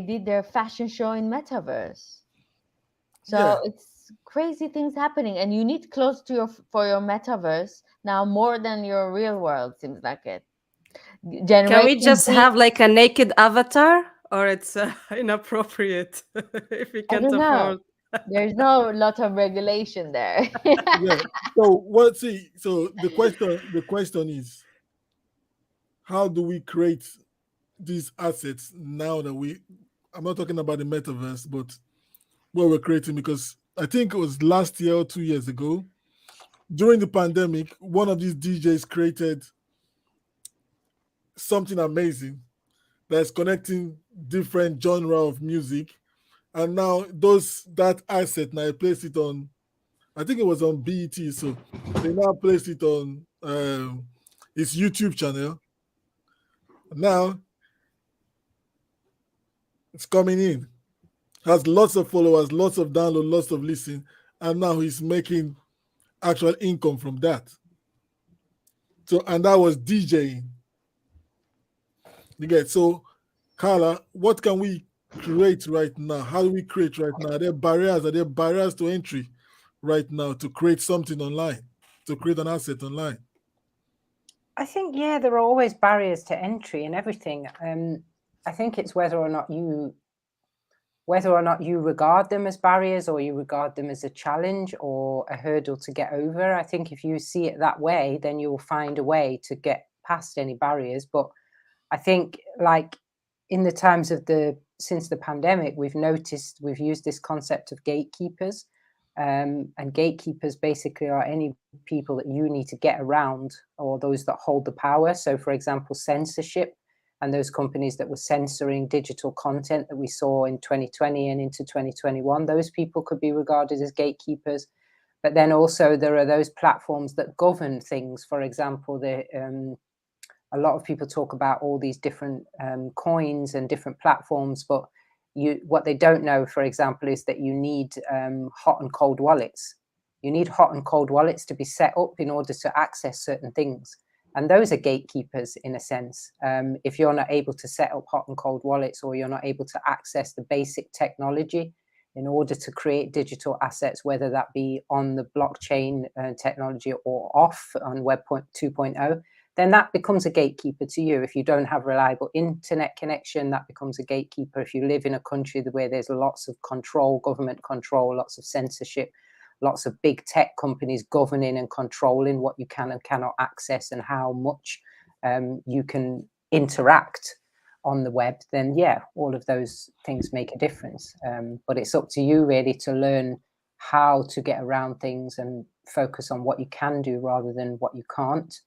did their fashion show in metaverse. So Yeah. it's crazy things happening, and you need clothes for your metaverse now more than your real world. Seems like it. Can we just Z- have like a naked avatar, or it's inappropriate if we I can't don't know. afford? There's no lot of regulation there. Yeah. So so the question is, how do we create these assets now that I'm not talking about the metaverse, but what we're creating, because I think it was last year or 2 years ago, during the pandemic, one of these DJs created something amazing that's connecting different genre of music, and now that asset now I placed it on. I think it was on BET, so they now placed it on his YouTube channel. Now it's coming in, has lots of followers, lots of download, lots of listen, and now he's making actual income from that. So, and that was DJing. You get, so, Carla, what can we create right now? How do we create right now? Are there barriers? Are there barriers to entry right now to create something online, to create an asset online? I think, yeah, there are always barriers to entry and everything. I think it's whether or not you regard them as barriers, or you regard them as a challenge or a hurdle to get over. I think if you see it that way, then you'll find a way to get past any barriers. But I think, like, in the times of since the pandemic, we've used this concept of gatekeepers. And gatekeepers basically are any people that you need to get around, or those that hold the power. So, for example, censorship, and those companies that were censoring digital content that we saw in 2020 and into 2021, those people could be regarded as gatekeepers. But then also there are those platforms that govern things. For example, a lot of people talk about all these different coins and different platforms, but what they don't know, for example, is that you need hot and cold wallets. You need hot and cold wallets to be set up in order to access certain things. And those are gatekeepers in a sense. If you're not able to set up hot and cold wallets, or you're not able to access the basic technology in order to create digital assets, whether that be on the blockchain technology or off on Web 2.0, then that becomes a gatekeeper to you. If you don't have reliable internet connection, that becomes a gatekeeper. If you live in a country where there's lots of control, government control, lots of censorship, lots of big tech companies governing and controlling what you can and cannot access and how much you can interact on the web, then yeah, all of those things make a difference. But it's up to you really to learn how to get around things and focus on what you can do rather than what you can't.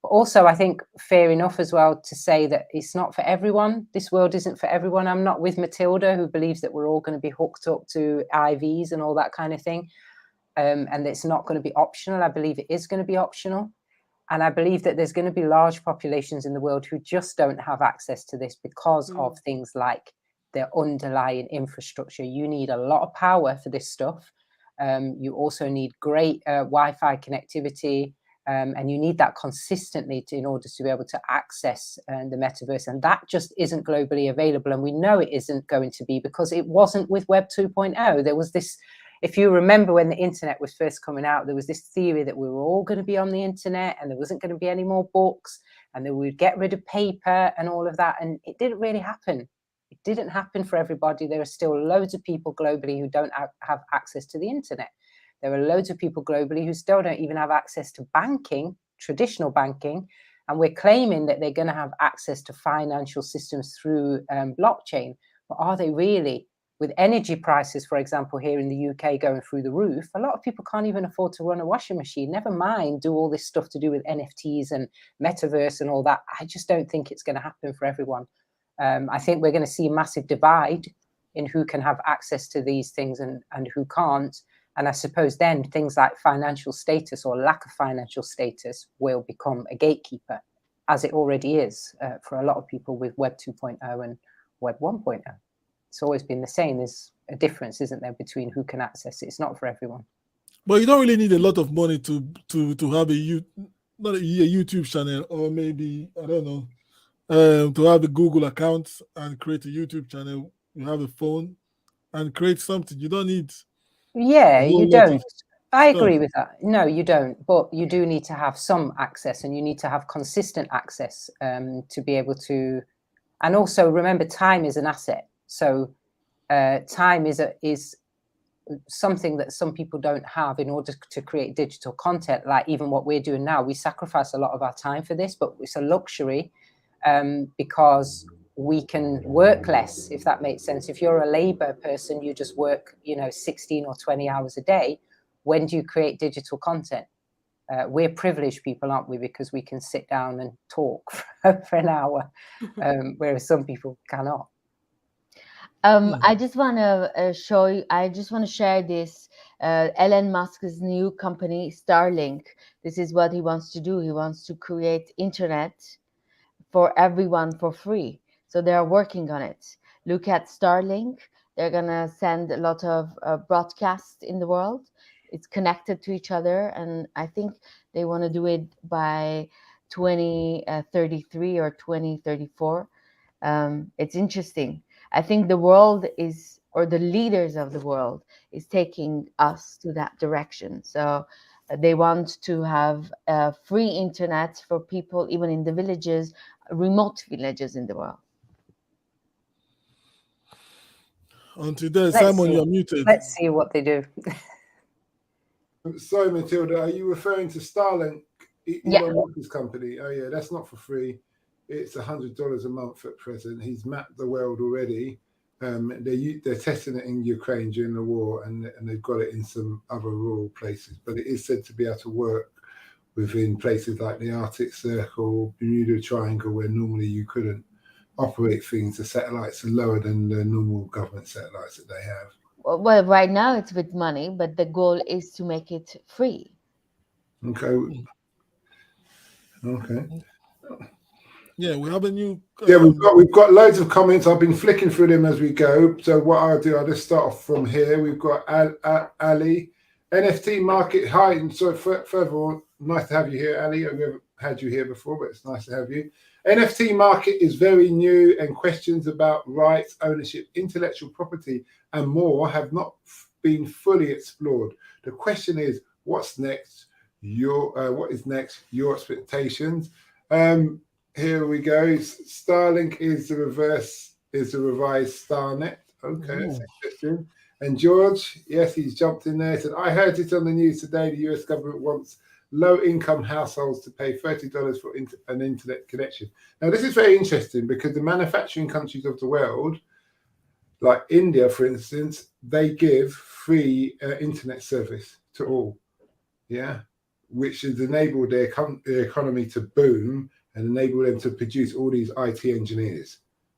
But also, I think fair enough as well to say that it's not for everyone. This world isn't for everyone. I'm not with Matilda, who believes that we're all going to be hooked up to IVs and all that kind of thing. And it's not going to be optional. I believe it is going to be optional. And I believe that there's going to be large populations in the world who just don't have access to this because of things like their underlying infrastructure. You need a lot of power for this stuff. You also need great Wi-Fi connectivity. And you need that consistently in order to be able to access the metaverse. And that just isn't globally available. And we know it isn't going to be because it wasn't with Web 2.0. There was this, if you remember when the internet was first coming out, there was this theory that we were all going to be on the internet and there wasn't going to be any more books and that we'd get rid of paper and all of that. And it didn't really happen. It didn't happen for everybody. There are still loads of people globally who don't have access to the internet. There are loads of people globally who still don't even have access to banking, traditional banking, and we're claiming that they're going to have access to financial systems through blockchain. But are they really? With energy prices, for example, here in the UK going through the roof, a lot of people can't even afford to run a washing machine, never mind do all this stuff to do with NFTs and metaverse and all that. I just don't think it's going to happen for everyone. I think we're going to see a massive divide in who can have access to these things and who can't. And I suppose then things like financial status or lack of financial status will become a gatekeeper, as it already is for a lot of people with Web 2.0 and Web 1.0. It's always been the same. There's a difference, isn't there, between who can access it. It's not for everyone. But you don't really need a lot of money to have not a YouTube channel, or maybe, I don't know, to have a Google account and create a YouTube channel. You have a phone and create something. You don't need. Yeah, you don't. I agree with that. No, you don't. But you do need to have some access, and you need to have consistent access to be able to. And also remember, time is an asset. So time is something that some people don't have in order to create digital content. Like even what we're doing now, we sacrifice a lot of our time for this, but it's a luxury because we can work less, if that makes sense. If you're a labor person, you just work, 16 or 20 hours a day. When do you create digital content? we're privileged people, aren't we? Because we can sit down and talk for an hour, whereas some people cannot. I just want to show you. I just want to share this. Elon Musk's new company, Starlink. This is what he wants to do. He wants to create internet for everyone for free. So they are working on it. Look at Starlink. They're gonna send a lot of broadcasts in the world. It's connected to each other, and I think they want to do it by 2033 or 2034. It's interesting. I think the world is, or the leaders of the world is taking us to that direction. So they want to have free internet for people, even in the villages, remote villages in the world. Until then, Let's Simon, see. you're muted. Let's see what they do. Sorry, Matilda, are you referring to Starlink, Yeah. Elon Musk's company? Oh yeah, that's not for free. It's $100 a month at present. He's mapped the world already. They're testing it in Ukraine during the war, and they've got it in some other rural places. But it is said to be able to work within places like the Arctic Circle, Bermuda Triangle, where normally you couldn't operate things. The satellites are lower than the normal government satellites that they have. Well, right now it's with money, but the goal is to make it free. Okay. Yeah, we have a new. Yeah, we've got loads of comments. I've been flicking through them as we go. So what I'll do, I'll just start off from here. We've got Ali, NFT market. Hi, and so further on, nice to have you here, Ali. I've never had you here before, but it's nice to have you. NFT market is very new, and questions about rights, ownership, intellectual property, and more have not been fully explored. The question is, what's next? What is next? Your expectations. Here we go. Starlink is the revised Starnet. Okay, that's interesting. And George, yes, he's jumped in there. Said, I heard it on the news today. The US government wants low-income households to pay $30 for an internet connection. Now, this is very interesting because the manufacturing countries of the world, like India, for instance, they give free internet service to all. Yeah, which has enabled their economy to boom and enable them to produce all these IT engineers,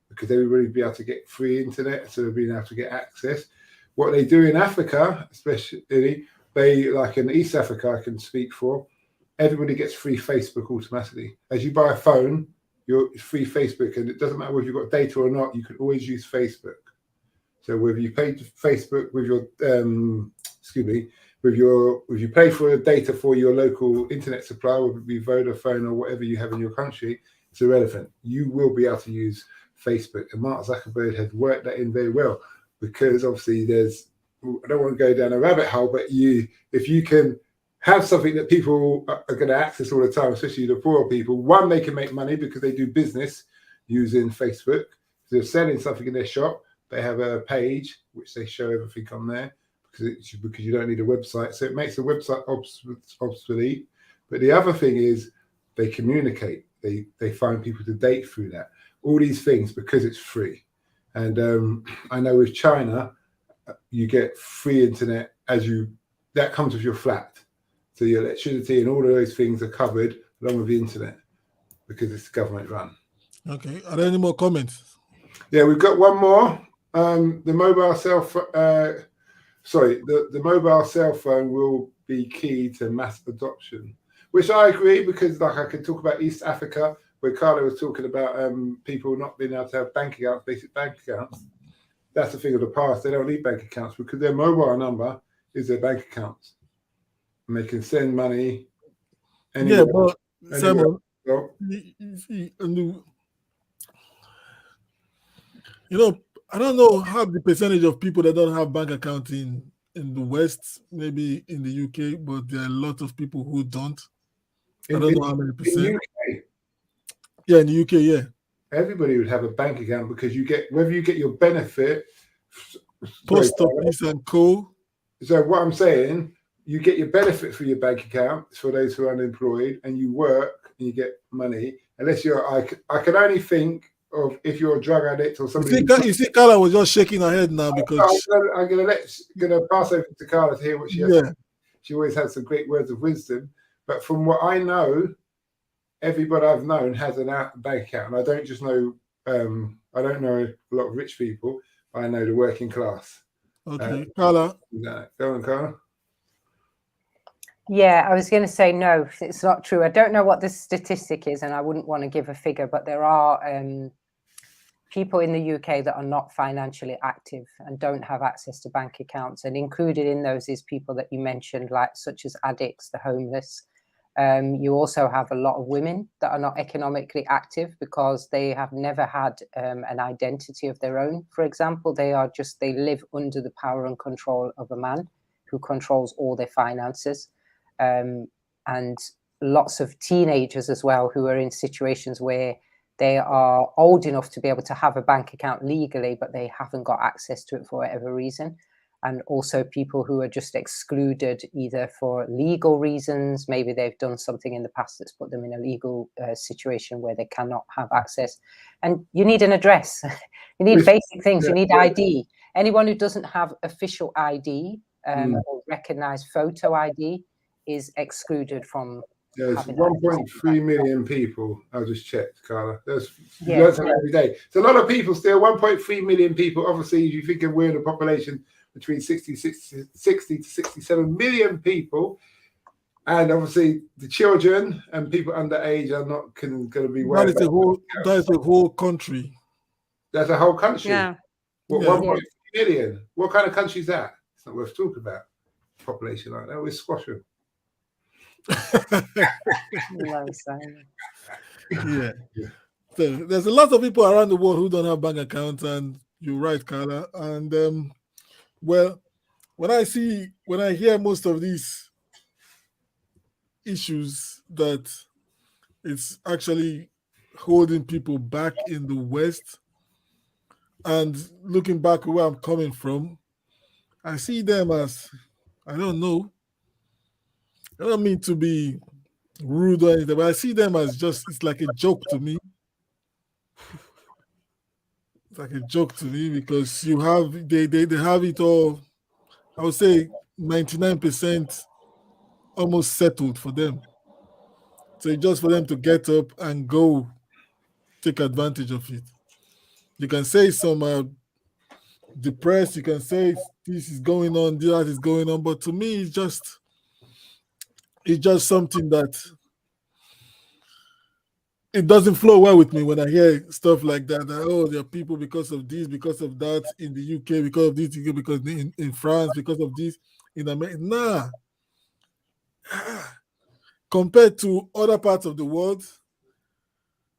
because everybody will be able to get free internet, so they'll be able to get access. What they do in Africa, especially, they, like in East Africa, I can speak for, everybody gets free Facebook automatically. As you buy a phone, you're free Facebook, and it doesn't matter whether you've got data or not, you can always use Facebook. So whether you pay Facebook with your, if you pay for data for your local internet supplier, whether it be Vodafone or whatever you have in your country, it's irrelevant. You will be able to use Facebook. And Mark Zuckerberg has worked that in very well, because obviously I don't want to go down a rabbit hole, but if you can have something that people are going to access all the time, especially the poor people, one, they can make money because they do business using Facebook. If they're selling something in their shop, they have a page which they show everything on there, because you don't need a website. So it makes the website obsolete. But the other thing is they communicate. They find people to date through that. All these things because it's free. And I know with China, you get free internet that comes with your flat. So your electricity and all of those things are covered along with the internet because it's government run. Okay. Are there any more comments? Yeah, we've got one more. The mobile cell phone will be key to mass adoption, which I agree, because like I could talk about East Africa, where Carla was talking about people not being able to have bank accounts, basic bank accounts. That's a thing of the past. They don't need bank accounts because their mobile number is their bank account. And they can send money anywhere. Yeah, but Simon, I don't know how the percentage of people that don't have bank accounts in the West, maybe in the UK, but there are a lot of people who don't. I don't know how many percent. In the UK, yeah, in the UK, yeah. Everybody would have a bank account because whether you get your benefit, post office and co. So what I'm saying, you get your benefit for your bank account for those who are unemployed, and you work and you get money. Unless I can only think of if you're a drug addict or somebody. You see, Carla was just shaking her head now because I'm gonna pass over to Carla to hear what she has. Yeah. She always has some great words of wisdom. But from what I know, everybody I've known has an bank account, and I don't just know. I don't know a lot of rich people. I know the working class. Okay, Carla. Go on, Carla. Yeah, I was going to say no, it's not true. I don't know what the statistic is, and I wouldn't want to give a figure, but there are people in the UK that are not financially active and don't have access to bank accounts. And included in those is people that you mentioned, like such as addicts, the homeless. You also have a lot of women that are not economically active because they have never had an identity of their own. For example, they live under the power and control of a man who controls all their finances. And lots of teenagers as well who are in situations where they are old enough to be able to have a bank account legally, but they haven't got access to it for whatever reason. And also people who are just excluded either for legal reasons, maybe they've done something in the past that's put them in a legal situation where they cannot have access. And you need an address, you need basic things, you need ID. Anyone who doesn't have official ID or recognized photo ID is excluded from. There's 1.3 million people. I just checked, Carla. There's every day. So a lot of people still. 1.3 million people. Obviously, you think we're in a population between 60 to 67 million people, and obviously the children and people underage are not going to be. That is a whole country. That's a whole country. Yeah. What 1.3 million? What kind of country is that? It's not worth talking about. Population like that, we're squashing. Yeah. So there's a lot of people around the world who don't have bank accounts, and you're right, Carla. And well, when I hear most of these issues that it's actually holding people back in the West, and looking back where I'm coming from, I see them as, I don't know, I don't mean to be rude or anything, but I see them as it's like a joke to me. It's like a joke to me because they have it all, I would say 99% almost settled for them. So it's just for them to get up and go take advantage of it. You can say some are depressed, you can say this is going on, that is going on, but to me it's just something that it doesn't flow well with me when I hear stuff like that. There are people because of this, because of that in the UK, because of this, because in France, because of this in America. Nah. Compared to other parts of the world,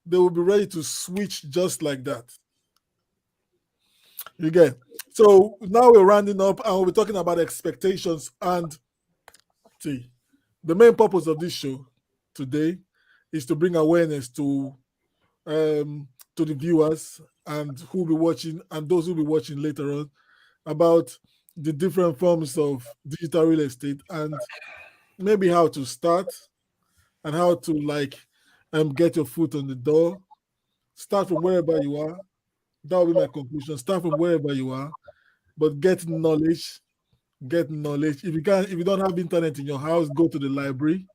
they will be ready to switch just like that. You get. So now we're rounding up and we'll be talking about expectations. And see, the main purpose of this show today is to bring awareness to the viewers and who will be watching and those who will be watching later on about the different forms of digital real estate and maybe how to start and how to get your foot on the door. Start from wherever you are. That will be my conclusion. Start from wherever you are, but get knowledge. Get knowledge. If you don't have internet in your house, go to the library.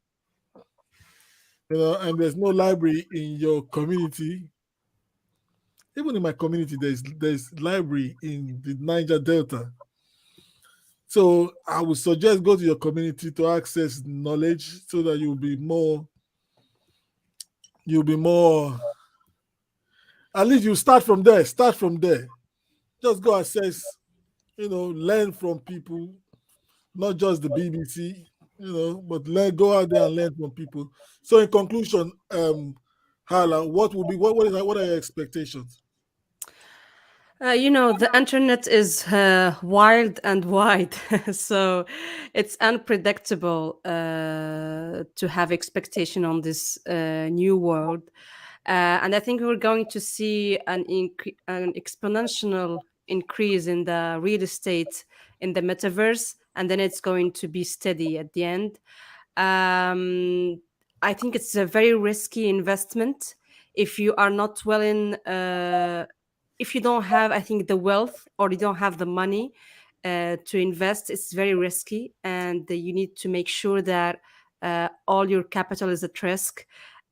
And there's no library in your community. Even in my community, there's library in the Niger Delta. So I would suggest go to your community to access knowledge so that you'll be more, at least you start from there. Just go access, learn from people, not just the BBC, but go out there and learn from people. So in conclusion, Hala, what are your expectations? The internet is wild and wide, so it's unpredictable to have expectation on this new world. And I think we're going to see an exponential increase in the real estate in the metaverse, and then it's going to be steady at the end. I think it's a very risky investment if you are not well in. If you don't have, I think, the wealth or you don't have the money to invest, it's very risky, and you need to make sure that all your capital is at risk,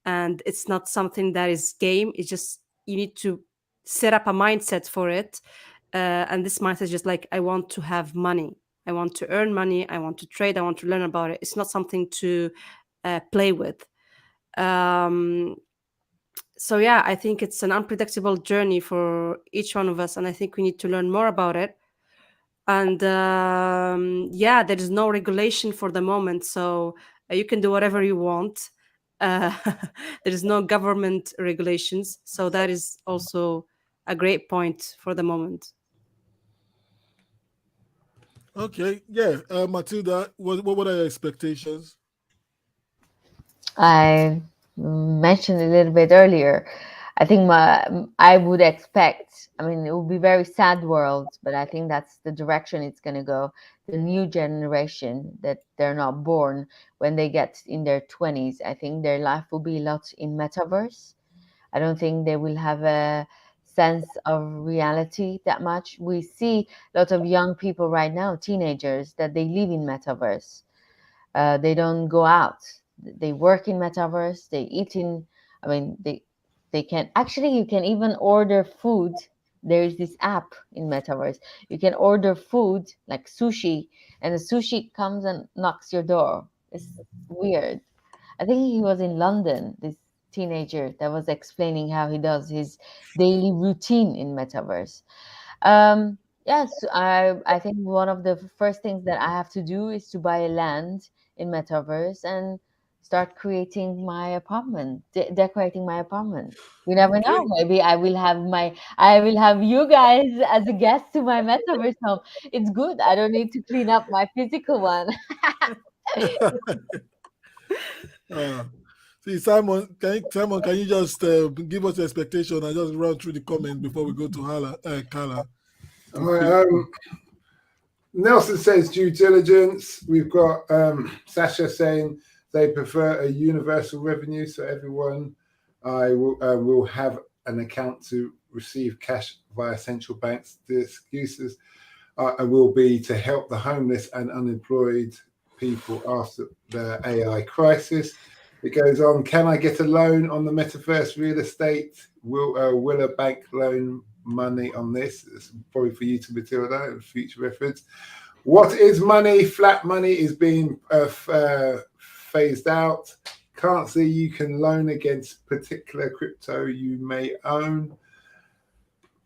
and it's not something that is game. It's just you need to set up a mindset for it, and this mindset is just like, I want to have money, I want to earn money, I want to trade, I want to learn about it. It's not something to play with. um, so yeah, I think it's an unpredictable journey for each one of us, and I think we need to learn more about it. And yeah, there is no regulation for the moment, so you can do whatever you want. uh, there is no government regulations, so that is also a great point for the moment. Okay, yeah. Matilda, what are your expectations? I mentioned a little bit earlier. I think I would expect, I mean, it will be very sad world, but I think that's the direction it's going to go. The new generation that they're not born when they get in their 20s, I think their life will be a lot in metaverse. I don't think they will have a sense of reality that much. We see a lot of young people right now, teenagers, that they live in metaverse. They don't go out. They work in metaverse. They eat in. I mean, they can actually. You can even order food. There is this app in metaverse. You can order food like sushi, and the sushi comes and knocks your door. It's weird. I think he was in London. This teenager that was explaining how he does his daily routine in metaverse. Yes, I think one of the first things that I have to do is to buy a land in metaverse and start creating my apartment, decorating my apartment. You never Okay. know. Maybe I will have you guys as a guest to my metaverse home. It's good. I don't need to clean up my physical one. uh, See, Simon, can you just give us your expectation and just run through the comments before we go to Carla? All right, Nelson says due diligence. We've got Sasha saying they prefer a universal revenue, so everyone will have an account to receive cash via central banks. The excuses will be to help the homeless and unemployed people after the AI crisis. It goes on, can I get a loan on the metaverse real estate? Will a bank loan money on this? It's probably for you to Matilda, future reference. What is money? Flat money is being phased out. Can't see you can loan against particular crypto you may own.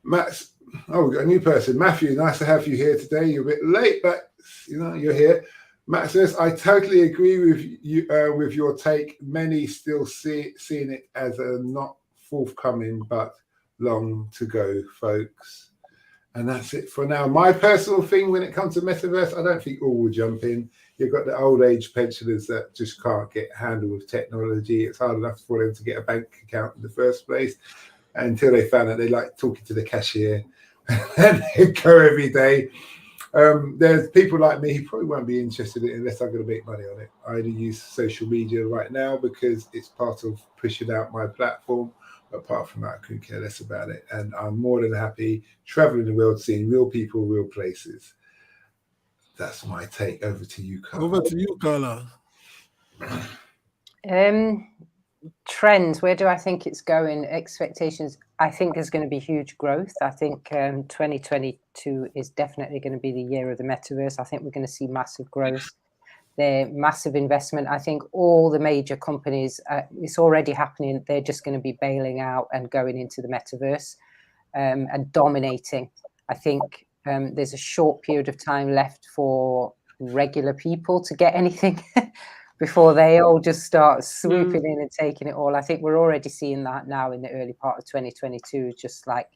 Max, oh, we got a new person. Matthew, nice to have you here today. You're a bit late, but you're here. Matt says, I totally agree with you with your take. Many still seeing it as a not forthcoming, but long to go, folks. And that's it for now. My personal thing when it comes to metaverse, I don't think all will jump in. You've got the old age pensioners that just can't get handled with technology. It's hard enough for them to get a bank account in the first place until they found out they like talking to the cashier and they go every day. There's people like me who probably won't be interested in it unless I'm going to make money on it. I only use social media right now because it's part of pushing out my platform. But apart from that, I couldn't care less about it. And I'm more than happy traveling the world, seeing real people, real places. That's my take. Over to you, Carla. Over to you, Carla. Trends, where do I think it's going? Expectations, I think there's going to be huge growth. I think 2022 is definitely going to be the year of the metaverse. I think we're going to see massive growth. Their massive investment. I think all the major companies, it's already happening. They're just going to be bailing out and going into the metaverse and dominating. I think there's a short period of time left for regular people to get anything before they all just start swooping in and taking it all. I think we're already seeing that now in the early part of 2022, just like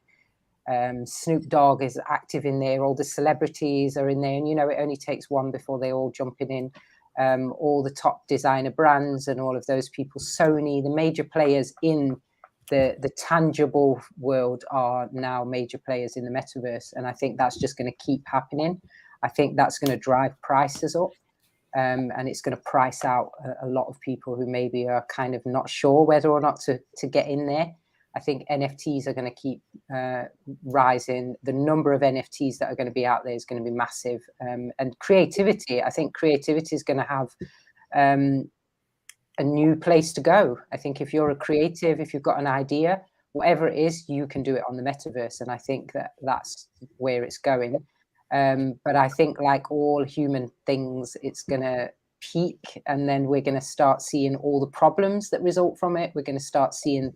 Snoop Dogg is active in there, all the celebrities are in there, and it only takes one before they all jumping in. All the top designer brands and all of those people, Sony, the major players in the tangible world are now major players in the metaverse, and I think that's just going to keep happening. I think that's going to drive prices up. And it's going to price out a lot of people who maybe are kind of not sure whether or not to get in there. I think NFTs are going to keep rising. The number of NFTs that are going to be out there is going to be massive. And creativity, I think creativity is going to have a new place to go. I think if you're a creative, if you've got an idea, whatever it is, you can do it on the metaverse. And I think that that's where it's going. But I think like all human things, it's going to peak, and then we're going to start seeing all the problems that result from it. We're going to start seeing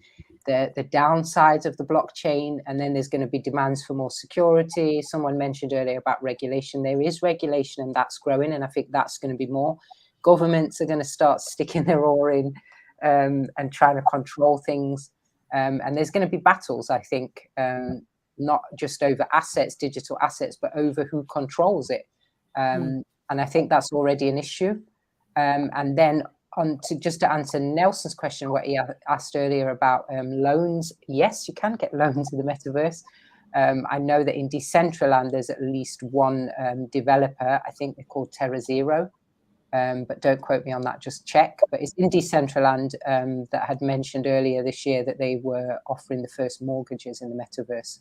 the downsides of the blockchain, and then there's going to be demands for more security. Someone mentioned earlier about regulation. There is regulation, and that's growing, and I think that's going to be more. Governments are going to start sticking their oar in and trying to control things. And there's going to be battles, I think, not just over assets, digital assets, but over who controls it. And I think that's already an issue. And then just to answer Nelson's question, what he asked earlier about loans, yes, you can get loans in the metaverse. I know that in Decentraland, there's at least one developer, I think they're called TerraZero, but don't quote me on that, just check. But it's in Decentraland that had mentioned earlier this year that they were offering the first mortgages in the metaverse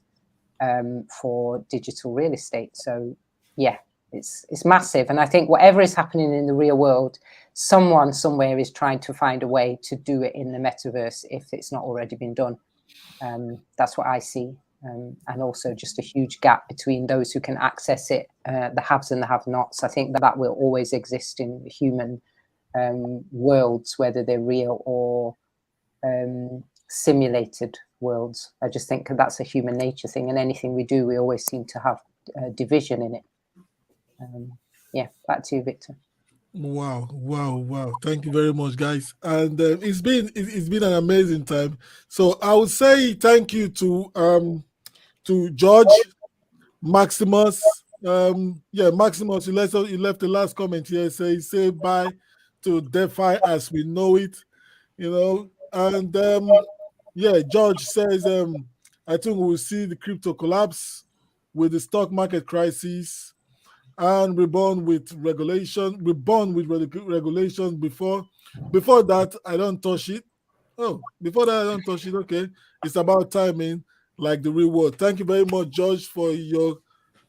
for digital real estate. So yeah, it's massive. And I think whatever is happening in the real world, someone somewhere is trying to find a way to do it in the metaverse if it's not already been done. That's what I see. And also just a huge gap between those who can access it, the haves and the have-nots. I think that will always exist in human worlds, whether they're real or simulated worlds. I just think that's a human nature thing, and anything we do, we always seem to have division in it. Yeah, back to you, Victor. Wow. Thank you very much, guys. And it's been an amazing time. So I would say thank you to George, Maximus. Maximus, you left the last comment here. Say bye to DeFi as we know it, And George says, I think we'll see the crypto collapse with the stock market crisis and reborn with regulations. Before that, I don't touch it. Before that, I don't touch it. Okay, it's about timing, like the real world. Thank you very much, George, for your.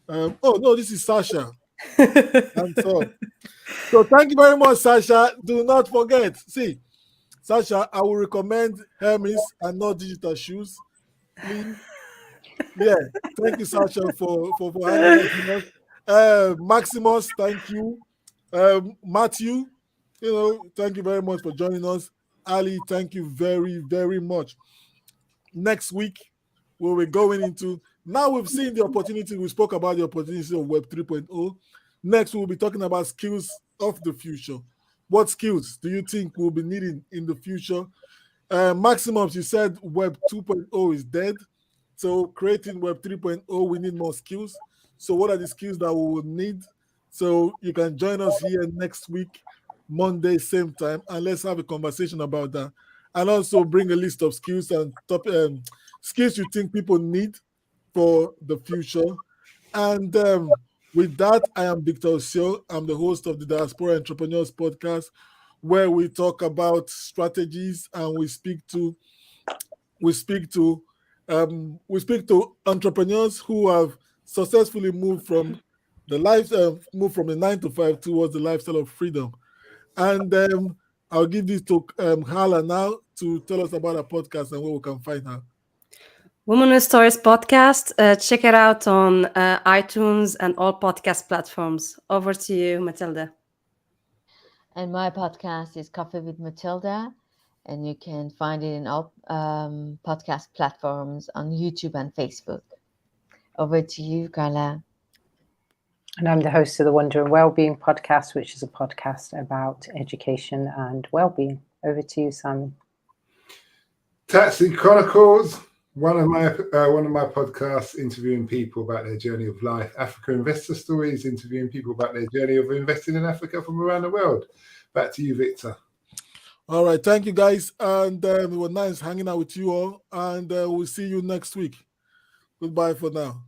This is Sasha. And so thank you very much, Sasha. Do not forget. See, Sasha, I will recommend Hermes and not digital shoes, please. Yeah, thank you, Sasha, for hanging out with us. Maximus, thank you. Matthew, thank you very much for joining us. Ali, thank you very, very much. Next week, we're going into, now we've seen the opportunity, we spoke about the opportunity of Web 3.0. Next, we'll be talking about skills of the future. What skills do you think we'll be needing in the future? Maximus, you said Web 2.0 is dead. So creating Web 3.0, we need more skills. So what are the skills that we will need? So you can join us here next week, Monday, same time, and let's have a conversation about that. And also bring a list of skills and top skills you think people need for the future. And with that, I am Victor Osio. I'm the host of the Diaspora Entrepreneurs Podcast, where we talk about strategies and we speak to entrepreneurs who have successfully moved from the 9-to-5 towards the lifestyle of freedom. And I'll give this to Hala now to tell us about our podcast and where we can find her. Women with Stories podcast. Check it out on iTunes and all podcast platforms. Over to you, Matilda. And my podcast is Coffee with Matilda, and you can find it in all podcast platforms on YouTube and Facebook. Over to you, Carla. And I'm the host of the Wonder and Wellbeing podcast, which is a podcast about education and wellbeing. Over to you, Simon. Taxi Chronicles, one of my podcasts, interviewing people about their journey of life. Africa Investor Stories, interviewing people about their journey of investing in Africa from around the world. Back to you, Victor. All right, thank you, guys, and it was nice hanging out with you all, and we'll see you next week. Goodbye for now.